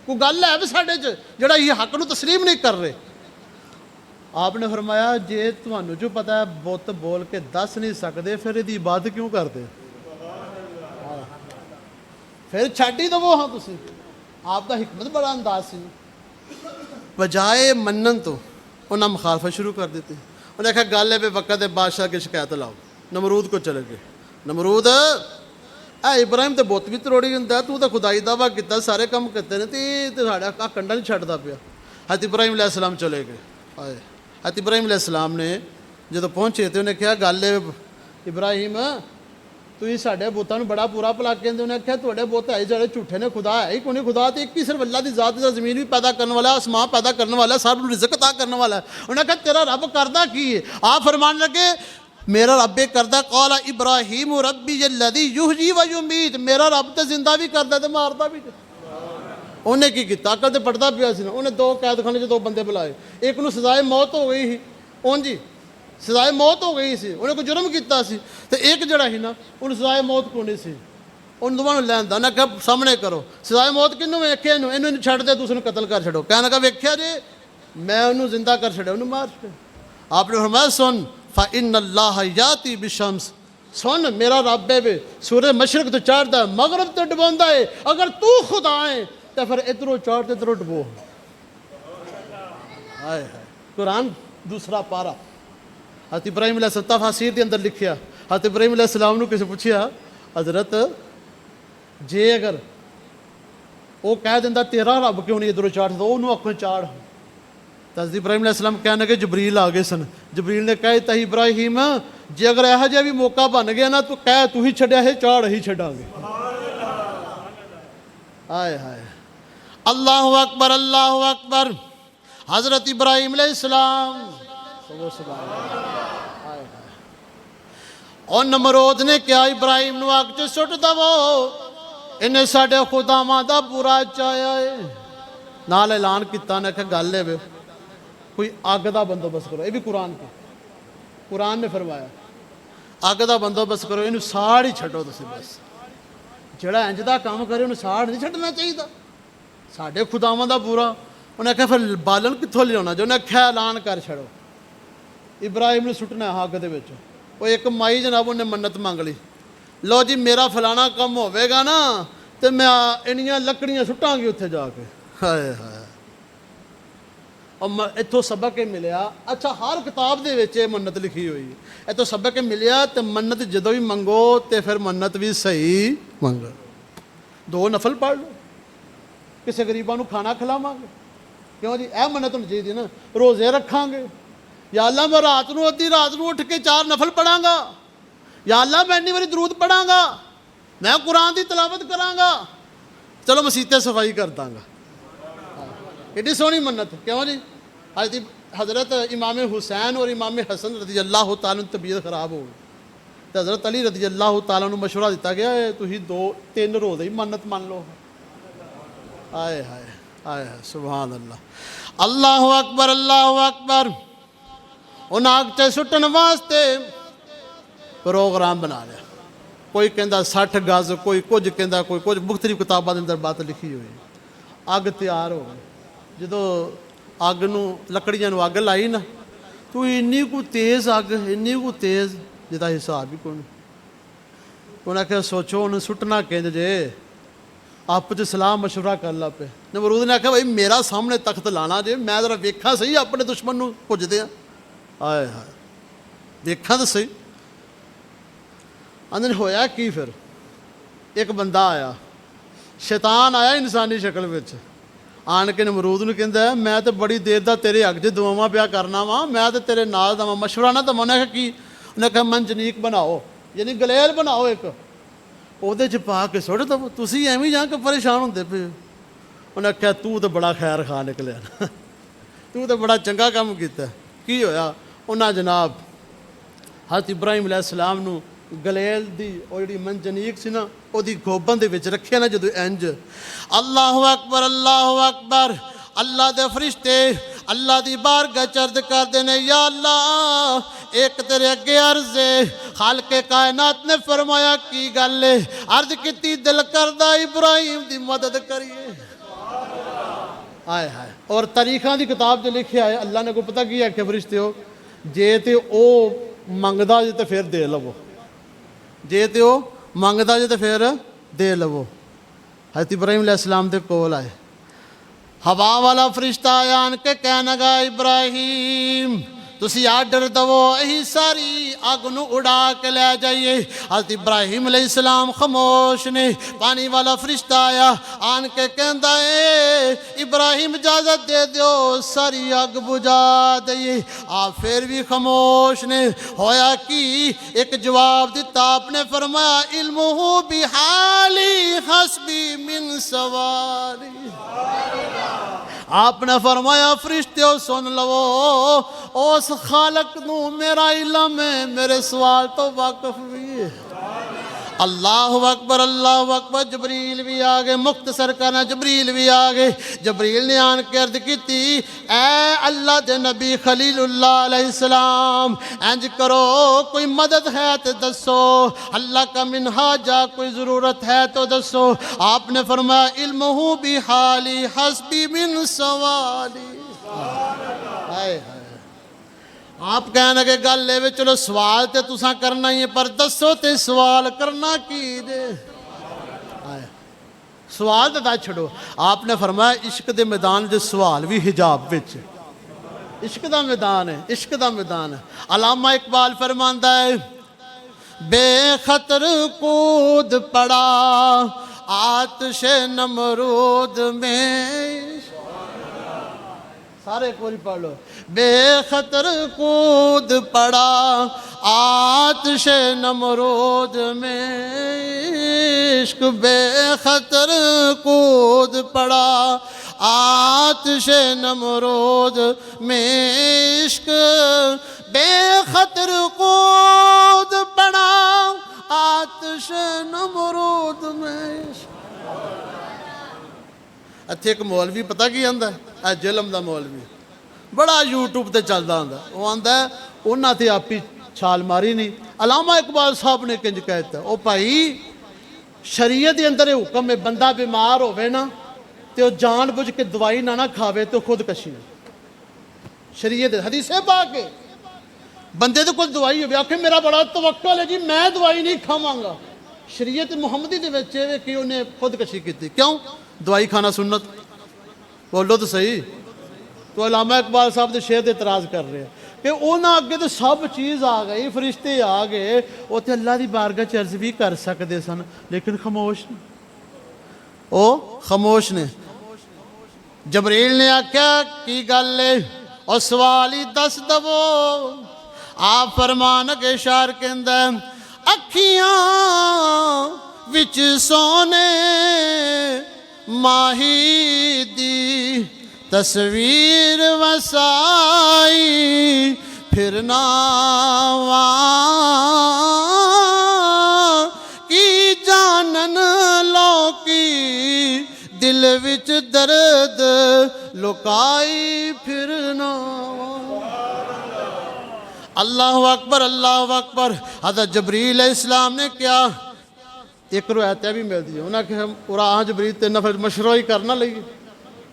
کوئی گل ہے بھی ساڈے چ جڑا یہ حق نو تسلیم نہیں کر رہے. آپ نے فرمایا جے تمہانوں جو پتہ ہے بت بول کے دس نہیں سکتے پھر یہ عبادت کیوں کرتے. پھر چھڈ ہی دو ہاں تسی. آپ کا حکمت بڑا انداز سی. بجائے منن تو انہیں مخالفت شروع کر دیتی. انہیں کہا گل ہے بے وقت بادشاہ کی شکایت لاؤ. نمرود کو چلے گئے. نمرود اے ابراہیم تو بت بھی تروڑی ہوں تو خدائی دعویٰ کیتا سارے کام کرتے ہیں تو ساڑا کنڈا نہیں چھڈدا پیا. حضرت ابراہیم علیہ السلام چلے گئے. آئے حضرت ابراہیم علیہ السلام نے جدو پہنچے تو انہیں کہا گل ہے ابراہیم تھی سارے بتوں بڑا پورا بھلا کہ انہیں آخیا تے بت ہے جڑے جھوٹے نے خدا ہے ہی کون. خدا تو ایک ہی صرف اللہ کی ذات ہے. زمین بھی پیدا کرنے والا آسمان پیدا کرنے والا سب رزق عطا کرنے والا ہے. انہیں کہا تیرا رب کردا کی ہے. آپ فرمان لگے میرا رب کردا قال ابراہیم ربی الذی یحیی و یمیت. میرا رب تو زندہ بھی کردا تے ماردا بھی. انہیں کی کیتا عقل تے پڑھدا پیا سی نا. انہیں 2 قید خانے 2 بندے بلائے. ایک نو سزائے موت ہو گئی سی. اون جی سزائے موت ہو گئی سی. انہیں کوئی جرم کیتا سی. تو ایک جڑا ہی نا انہوں سزائے موت کو نہیں سی. ان دونوں لین دا انہیں کہا سامنے کرو سزائے موت کنوں ویکھیا انہوں چھڈ دے دوسرے قتل کر چھڈو. کہنے لگا ویکھیا جی میں انہوں زندہ کر چھڈیا انہوں مار چھڈیا. آپ نے فرمایا سن فإن اللہ یاتی بالشمس. سن میرا رب ہے سورج مشرق تو چڑھتا ہے مغرب تو ڈبوندا ہے. اگر تو خدا ہے تو پھر ادھروں چڑھ تے ادھروں ڈبو. ہائے ہائے قرآن دوسرا پارا حضرت ابراہیم علیہ السلام تفاسیر کے اندر لکھیا حضرت ابراہیم علیہ السلام نے کسی پوچھیا حضرت جے اگر وہ کہہ دینا تیرا رب کیوں نہیں ادھر چاڑ دو انہوں اپنے چاڑ تو حضرت ابراہیم علیہ السلام کہنے کہ جبریل آ گئے سن جبریل نے کہا تھی ابراہیم جی اگر یہو جہا بھی موقع بن گیا نا تو کہہ تو ہی چھڈیا ہے چاڑ ہی چھڈا گے ہائے ہائے اللہ اکبر اللہ اکبر حضرت ابراہیم علیہ السلام اور نمرود نے کیا ابراہیم نو اگ چ سٹ دو انہیں ساڈے خداواں دا برا چایا ہے نال اعلان کیتا نے کہ گل ہے کوئی اگ دا بندوبست کرو یہ بھی قرآن نے فرمایا اگ دا بندوبست کرو یہ ساڑ ہی چھڈو تسی بس جڑا انج دا کام کرے انہوں ساڑ نہیں چھڈنا چاہیے ساڈے خداواں دا برا انہیں کہا پھر بالن کتوں لیا جو انہیں کہا اعلان کر چھڑو ابراہیم نے سٹنا ہے اگ دے وچ وہ ایک مائی جناب انہیں منت مانگ لی لو جی میرا فلانا کم ہوئے گا نا تو میں انیاں لکڑیاں سٹاں گی اتنے جا کے ہائے ہائے اور اتوں سبق یہ ملیا اچھا ہر کتاب دے وچ منت لکھی ہوئی ہے اتوں سبق یہ ملیا تو منت جدوں بھی منگو تو پھر منت بھی صحیح منگو 2 نفل پڑھ لو کسی غریباں نو کھانا کھلاواں گے کیوں جی اے منت ہونی چاہیے نا روزے رکھاں گے یا اللہ میں رات نو ادھی رات نو اٹھ کے 4 نفل پڑھاں گا یا اللہ میں انی باری درود پڑھاں گا میں قرآن دی تلاوت کراں گا چلو مسیتیں صفائی کر داں گا ایڈی سونی منت کیوں جی حضرت امام حسین اور امام حسن رضی اللہ تعالیٰ عنہ طبیعت خراب ہو گئی تو حضرت علی رضی اللہ تعالیٰ عنہ مشورہ دیتا گیا تھی 2-3 روزے ہی منت مان لو آئے ہائے آئے سبحان اللہ اللہ اکبر اللہ اکبر ان آگ چے سٹن واسطے پروگرام بنا لیا کوئی کہندا 60 گز کوئی کچھ کہندا کوئی کچھ مختلف کتاباں دے اندر بات لکھی ہوئی اگ تیار ہو گئی جدو اگ نو لکڑیاں نو اگ لائی نا تو انی کو تیز اگ انی کو تیز جدا حساب ہی کوئی انہیں کہ سوچو انہیں سٹنا کہندے جے آپ چ سلاح مشورہ کر لا پہ نمرود نے آخیا بھائی میرا سامنے تخت لانا جے میں ذرا ویکھاں صحیح اپنے دشمن نو پجدے ہیں آئے ہائے ویکھاں تو صحیح اندر ہویا کی پھر ایک بندہ آیا شیطان آیا انسانی شکل وچ آن کے نمرود نو کہندا ہے میں تے بڑی دیر دا تیرے حق چ دعاواں پیا کرنا وا میں تے تیرے نال دا مشورہ نہ دواں نے کی انہیں کہا منجنیق بناؤ یعنی گلیل بناؤ ایک وہ پا کے سٹ دو تسی ایویں جا کے پریشان ہوندے پے انہیں کہا تو بڑا خیر خواہ نکلیا نا تو بڑا چنگا کام کیتا کی ہویا انہاں جناب حضرت ابراہیم علیہ السلام نو گلیل دی اور جڑی منجنیق سی نا وہ دی گوبن دے وچ رکھیا نا جدو انج اللہ اکبر اللہ دے فرشتے اللہ دی بارگاہ چرد کر دینے یا اللہ ایک تیرے اگے عرض ہے خالق کائنات نے فرمایا کی گل ہے عرض کیتی دل کردہ ابراہیم دی مدد کریے آئے ہائے اور تاریخاں دی کتاب جو لکھیا ہے اللہ نے کو پتہ کیا کہ فرشتے ہو جے تے او منگدا جے تے پھر دے لو جے تے او منگدا جے تے پھر دے لو حضرت ابراہیم علیہ السلام دے کول آئے ہوا والا فرشتہ آیا آن کے کہنے گا ابراہیم تسی آرڈر دو یہی ساری آگ نو اڑا کے لے جائیے حضرت ابراہیم علیہ السلام خاموش نے پانی والا فرشتہ آیا آن کے کہندا ہے ابراہیم اجازت دے دیو ساری آگ بجھا دئیے آپ پھر بھی خاموش نے ہویا کی ایک جواب دیتا آپ نے فرمایا علمہ بحالی حسبی من سواری آپ نے فرمایا فرشتیوں سن لو اس خالق نو میرا علم ہے میرے سوال تو واقف بھی ہے اللہ اکبر جبریل بھی آگے مختصر کرنا جبریل بھی آگے جبریل نے آن کے عرض کی تھی اے اللہ دے نبی خلیل اللہ علیہ السلام انج کرو کوئی مدد ہے تو دسو اللہ کا منہاجہ کوئی ضرورت ہے تو دسو آپ نے فرمایا علمہ بحالی حسبی من سوالی ہائے ہائے آپ کہنے کہ گل لے چلو سوال تے تساں کرنا ہی ہے پر دسو تے سوال کرنا کی دے سوال تے دا چھڑو آپ نے فرمایا عشق دے میدان جو سوال بھی حجاب وچ عشق دا میدان ہے، عشق دا میدان ہے۔ علامہ اقبال فرماندا ہے بے خطر کود پڑا آتش نمرود میں، سارے کوئی پڑھ لو، بے خطر کود پڑا آتش نمرود میں، عشق بے خطر کود پڑا آتش نمرود میں، عشق بے خطر کود پڑا آتش نمرود میں۔ اتھے ایک مولوی پتہ کی آندا ہے، اے جلم دا مولوی بڑا یوٹیوب تے چلدا ہوندا، وہ آندا ہے انہاں تے آپی چھال ماری نہیں، علامہ اقبال صاحب نے کنج کہتا ہے او بھائی شریعت دے اندر حکم ہے بندہ بیمار ہوئے نا تے وہ جان بوجھ کے دوائی نہ کھاوے تو خودکشی ہے، شریعت حدیث پاک ہے۔ بندے تو کوئی دوائی ہوئے آکھے میرا بڑا توکل ہے جی میں دوائی نہیں کھاواں گا، شریعت محمدی دے وچ ہے کہ انہیں خودکشی کیتی، کیوں؟ دوائی کھانا سنت، بولو تو صحیح۔ تو علامہ اقبال صاحب دے شعر تے اعتراض کر رہے ہیں کہ انہاں اگے تو سب چیز آ گئی، فرشتے آ گئے، وہ تے اللہ دی بارگاہ چ عرض بھی کر سکتے سن لیکن خاموش نے، او خاموش نے۔ جبریل نے آکھیا کی گل ہے اور سوال ہی دس دو، آپ فرمان کے شعر کے اندر اکھیاں وچ سونے ماہی دی تصویر وسائی پھرنا کی جانن لو کی دل وچ درد لکائی پھرنا۔ اللہ اکبر اللہ اکبر۔ حضرت جبریل علیہ السلام نے کیا ایک روایت بھی مل دی ہے، انہاں کہ ہم قرآن جبریل تے نہ پھر مشورہ ہی کرنا لئیے،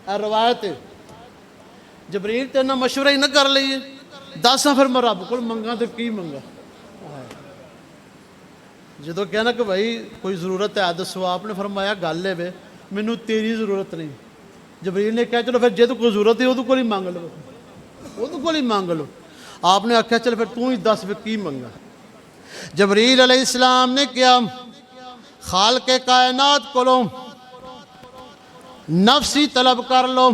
اے روایت ہے جبریل تے نہ مشورہ ہی نہ کر لئیے، دساں پھر میں رب کو منگا تو کی منگا۔ جدو کہنا کہ بھائی کوئی ضرورت ہے دسو، آپ نے فرمایا گل ہے بے مینوں تیری ضرورت نہیں۔ جبریل نے کہا چلو پھر جے تو کوئی ضرورت ہے وہ تو کوئی مانگ لو، وہ تو کوئی مانگ لو۔ آپ نے آکھا چل پھر تو ہی دس پھر کی منگا۔ جبریل علیہ السلام نے کیا خالق کائنات کو لو نفسی طلب کر لو،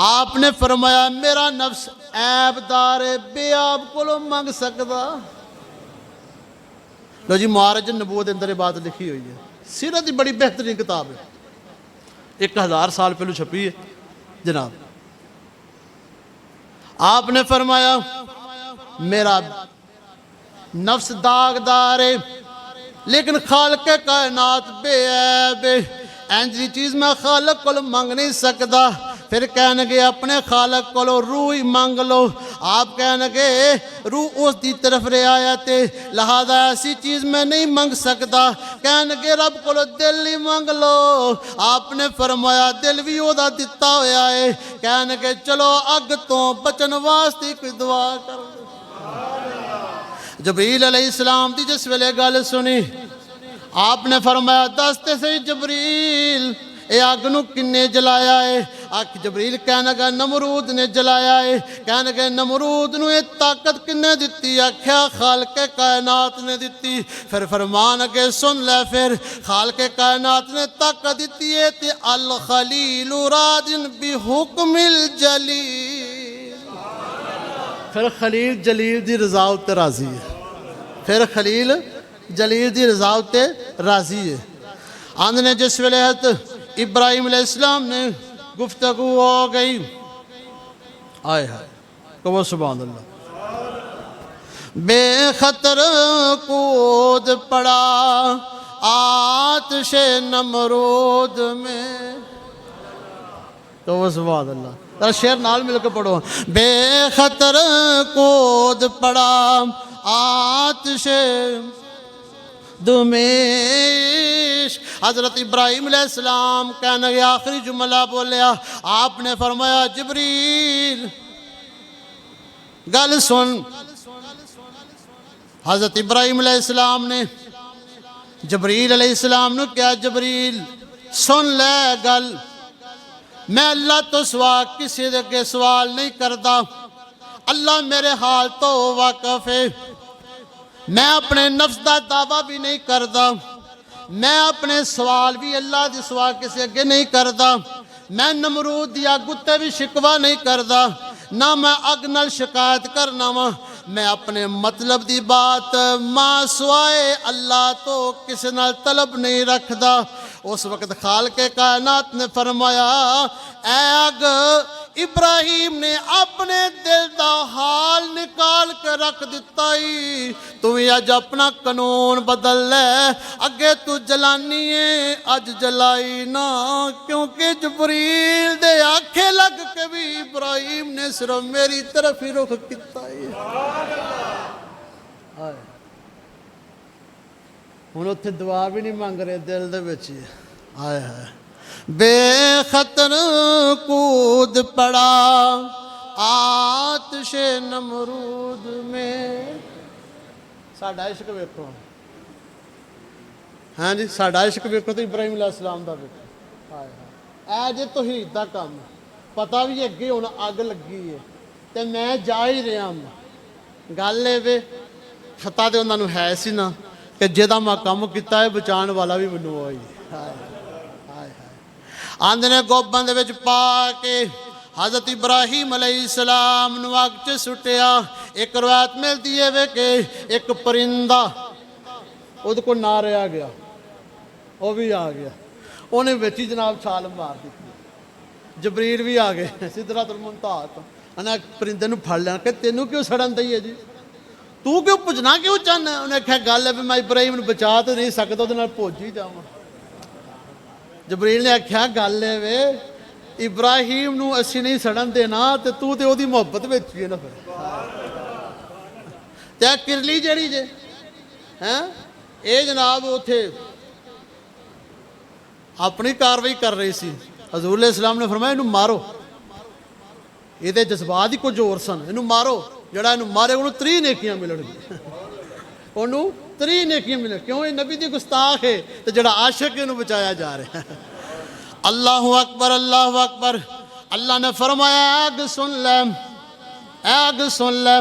آپ نے فرمایا میرا نفس عیب دار بے آپ کو لو مانگ سکتا۔ لو جی معارج النبوت اندر بات لکھی ہوئی ہے، سیرت بڑی بہترین کتاب ہے، 1000 سال پہلو چھپی ہے جناب۔ آپ نے فرمایا میرا نفس داغدار ہے لیکن خالق کائنات بے عیب ہے، اینجی چیز میں خالق کو مانگ نہیں سکتا۔ پھر کہنے گے اپنے خالق کو روح ہی مانگ لو، آپ کہنے گے روح اس دی طرف رعایت ہے لہذا ایسی چیز میں نہیں مانگ سکتا۔ کہنے گے رب کو دل ہی مانگ لو، آپ نے فرمایا دل بھی وہ دا دیتا ہویا ہے۔ کہنے گے چلو اگ تو بچن واسطے کوئی دعا کر دو۔ جبریل علیہ السلام دی جس ویلے گل سنی آپ نے فرمایا دستے سے جبریل اے آگ نو کنے جلایا ہے؟ جبریل کہنے گا نمرود نے جلایا ہے۔ کہنے گا نمرود نو یہ طاقت کنے دیتی؟ آکھیا خالق کائنات نے دیتی۔ پھر فرمان اگے سن لے پھر خالق کائنات نے طاقت دیتی ہے تے الخلیل راجن بحکم الجلیل، پھر خلیل جلیل دی رضا تے راضی ہے، پھر خلیل جلیل دی رضا تے راضی ہے۔ آندھنے جس ویلے ابراہیم علیہ السلام نے گفتگو ہو گئی، آئے ہائے کہو سبحان اللہ، بے خطر کود پڑا آتش نمرود میں، کہو سبحان اللہ، ذرا شعر نال مل کے پڑھو، بے خطر کود پڑا آتش دمیش۔ حضرت ابراہیم علیہ السلام کہنے گے آخری جملہ بولیا، آپ نے فرمایا جبریل گل سن۔ حضرت ابراہیم علیہ السلام نے جبریل علیہ السلام نے کیا جبریل سن لے گل، میں اللہ تو سوا کسی دے کے سوال نہیں کرتا، اللہ میرے حال تو واقف ہے، میں اپنے نفس دا دعویٰ بھی نہیں کردا، میں اپنے سوال بھی اللہ دی سوا کسی اگے نہیں کردا، میں نمرود دی اگ تے بھی شکوا نہیں کردا، نہ میں اگ نال شکایت کرنا وا، میں اپنے مطلب دی بات ماں سوائے اللہ تو کسی نال طلب نہیں رکھدا۔ اس وقت خالق کائنات نے فرمایا اے اگ، ابراہیم نے اپنے دل دا حال نکال کے رکھ دیتا ہی، تو اج اپنا قانون بدل لے، اگے تو جلانی ہے اج جلائی نہ، کیونکہ جبریل دے آنکھیں لگ کے بھی ابراہیم نے صرف میری طرف ہی رخ کیتا ہی۔ ہن اتھے دعا بھی نہیں مانگ رہے، دل دے وچ ہی آئے ہائے، بے خطر کود پڑا آتش نمرود میں۔ ساڈا عشق ویکھو، ہاں جی ساڈا عشق ویکھو تو ابراہیم علیہ السلام دا ویکھو، اے جے توحید دا کام، پتہ بھی اگے ہن اگ لگی ہے تے میں جا ہی رہا ہوں، گل اے وے پتہ تے انہاں نوں ہے سی نا کہ جہدا میں کام کیتا ہے بچان والا بھی مینوں ہوئی۔ آندھے نے گوبند وچ پا کے حضرت ابراہیم علیہ السلام نو اگ چ سٹیا۔ ایک روایت ملتی ہے کہ ایک پرندہ وہ کو نہ رہا گیا، وہ بھی آ گیا، انہیں وچ ہی جناب چھال مار دی، جبریل بھی آ گئے سدرۃ المنتہا تو انہیں پرندے نو پھڑ لینا کہ تینوں کیوں سڑن دئی ہے جی، تو کیوں پجنا کیوں چاہنا؟ انہیں کہا گل ہے بھی میں ابراہیم نو بچا تو نہیں سکتا، وہ نال پج ہی جاواں۔ جبریل نے آکھیا گل ہے وے ابراہیم نو اسی نہیں سڑن دینا تے تو تے او دی محبت وچ ہی ہے نا، پھر تے کرلی جڑی جے ہیں اے جناب اوتھے اپنی کاروائی کر رہی سی، حضور علیہ السلام نے فرمایا اینو مارو، یہ تے جذبات ہی کچھ اور سن، اینو مارو، جڑا اینو مارے انہوں 3 نیکیاں ملن گی، انہوں 3 نیکیاں ملن، کیوں یہ نبی دی گستاخ ہے تو جڑا عاشق ہے انہوں بچایا جا رہا ہے۔ اللہ اکبر اللہ اکبر۔ اللہ نے فرمایا اگ سن لے، اگ سن لے،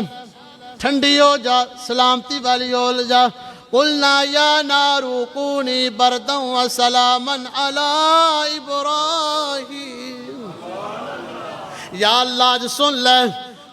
ٹھنڈی ہو جا، سلامتی والی ہو جا۔ قلنا یا نار کونی بردا وسلاما علی ابراہیم۔ یا اللہ اج سن لے،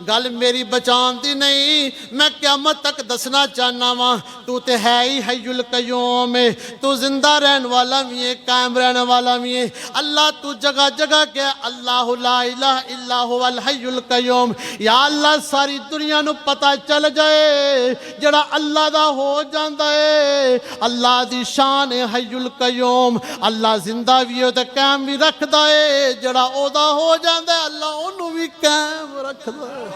گل میری بچان دی نہیں، میں قیامت تک دسنا چاہنا وا، تو تے ہے ہی حی القیوم ہے، تو زندہ رہن والا بھی ہے، قائم رہن والا بھی ہے۔ اللہ تو جگہ جگہ کہ اللہ لا الہ الا هو الحی القیوم۔ یا اللہ ساری دنیا نو پتہ چل جائے جڑا اللہ دا ہو جاندا ہے، اللہ دی شان ہے حی القیوم، اللہ زندہ بھی ہو تے قائم بھی رکھدا ہے، جڑا او دا ہو جاندا ہے اللہ اونوں بھی قائم رکھدا ہے۔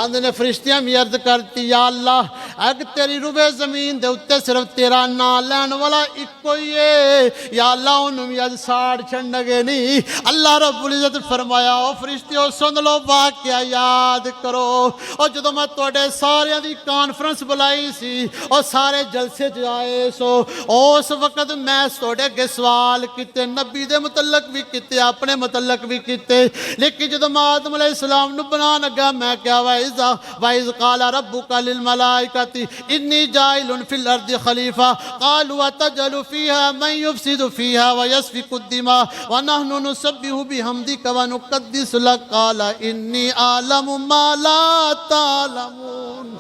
آندھے نے فرشتیاں بھی عرض کرتی یا اللہ اگ تیری روح زمین دے اتے صرف تیرا نام لین والا ایک کوئی ہے، یا اللہ انہوں بھی آج ساڑھ چھنڈگے نہیں۔ اللہ رب العزت فرمایا او فرشتیوں سن لو واقعہ یاد کرو، اور جدو میں توڑے سارے دی کانفرنس بلائی سی اور سارے جلسے جائے سو، اس وقت میں توڑے کے سوال کیتے، نبی دے متعلق بھی کیتے، اپنے متعلق بھی کیتے، لیکن جدو میں آدم علیہ السلام نو بنا لگا میں کیا وَإِذْ قَالَ رَبُّكَ لِلْمَلَائِكَةِ إِنِّي جَاعِلٌ فِي الْأَرْضِ خَلِيفَةً قَالُوا أَتَجْعَلُ فِيهَا مَن يُفْسِدُ فِيهَا وَيَسْفِكُ الدِّمَاءَ وَنَحْنُ نُسَبِّحُ بِحَمْدِكَ وَنُقَدِّسُ لَكَ قَالَ إِنِّي أَعْلَمُ مَا لَا تَعْلَمُونَ۔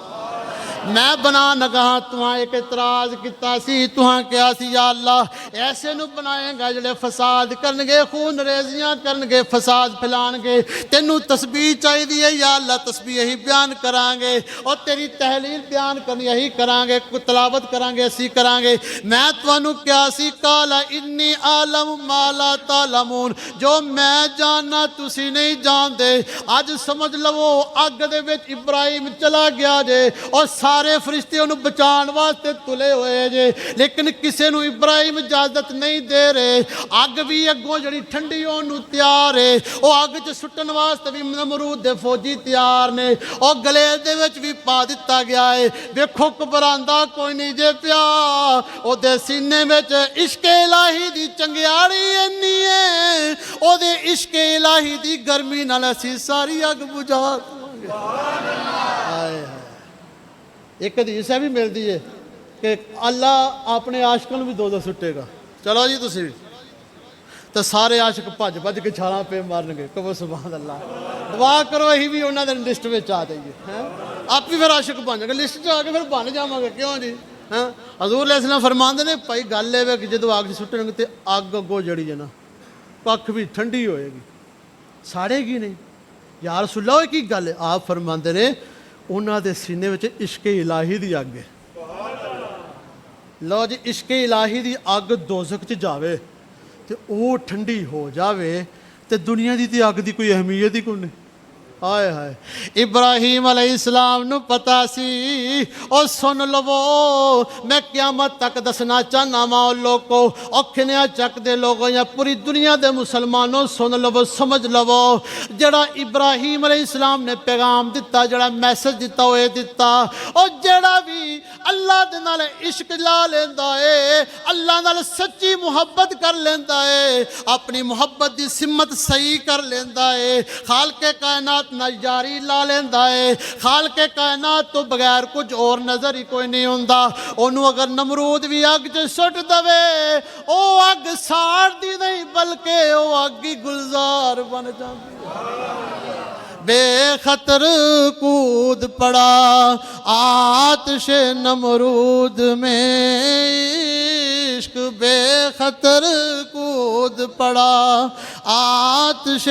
میں بنا نگاہ تہاں ایک اعتراض کیتا سی، تہاں کیا سی یا اللہ ایسے نو بنائے گا جڑے فساد کرنگے، خون ریزیاں کرنگے، فساد پھیلانگے، تینوں تسبیح چاہی دیئے یا اللہ تسبیح یہی بیان کرانگے، اور تیری تحلیل بیان کرنی یہی کرانگے، تلاوت کرانگے، اسی کرانگے۔ میں توانو کیا سی قال انی عالم ما لا تعلمون، جو میں جاننا تسی نہیں جان دے۔ آج سمجھ لو اگ دے وچ ابراہیم چلا گیا جے اور سارے فرشتے انہوں بچان واسطے تلے ہوئے جے، لیکن کسے نو ابراہیم اجازت نہیں دے رہے۔ اگ بھی اگوں جڑی ٹھنڈی انہوں تیار ہے، او اگ چ سٹن واسطے بھی نمرود دے فوجی تیار نے، اور گلے دے وچ بھی پا دتا گیا ہے۔ ویکھو گھبراندا کوئی نہیں جے پیا، او دے سینے وچ عشق الہی دی چنگیاڑی اینی ہے، او دے عشق الہی دی گرمی نال اسی ساری اگ بجھا گے؟ ہائے ہائے ایک حدیث ہے بھی ملتی ہے کہ اللہ اپنے عاشقوں بھی دو سٹے گا چلو جی تسی بھی تو سارے عاشق بھج بھج کے چھالاں پہ مارن گے کہو سبحان اللہ دعا کرو یہی بھی انہوں نے لسٹ میں آ جائیے آپ بھی پھر عاشق بن گے لسٹ آ کے پھر بن جاواں گے کیوں جی حضور علیہ السلام فرماندے نے بھائی گل یہ ہے کہ جدو اگ سٹن گے تو اگ اگوں جڑی ہے نا کھ بھی ٹھنڈی ہوئے گی ساڑے گی نہیں یا رسول اللہ کی گل ہے آپ فرماندے نے انہوں دے سینے میں عشق الہی دی اگ ہے لو جی عشق الہی دی اگ دوزخ چ جاوے تو وہ ٹھنڈی ہو جاوے تو دنیا دی تے اگ دی کوئی اہمیت ہی کوئی نہیں ہائے ہائے ابراہیم علیہ السلام نو پتا سی او سن لو میں قیامت تک دسنا چاہنا ماں لوگو اوکھنیا چک دے لوگوں یا پوری دنیا دے مسلمانوں سن لو سمجھ لو جڑا ابراہیم علیہ السلام نے پیغام دیتا جڑا میسج دیتا ہوئے دیتا او جڑا بھی اللہ دے نال عشق لا لیندا ہے اللہ نال سچی محبت کر لیندا ہے اپنی محبت دی سمت صحیح کر لیندا ہے خالق کائنات نہ یاری لا لیندا ہے خالق کائنات تو بغیر کچھ اور نظر ہی کوئی نہیں ہوندا اونوں اگر نمرود بھی اگ چ سٹ دے او اگ ساڑ دی نہیں بلکہ او اگ ہی گلزار بن جاندی بے خطر کود پڑا آتش نمرود میں عشق بے خطر کود پڑا آتش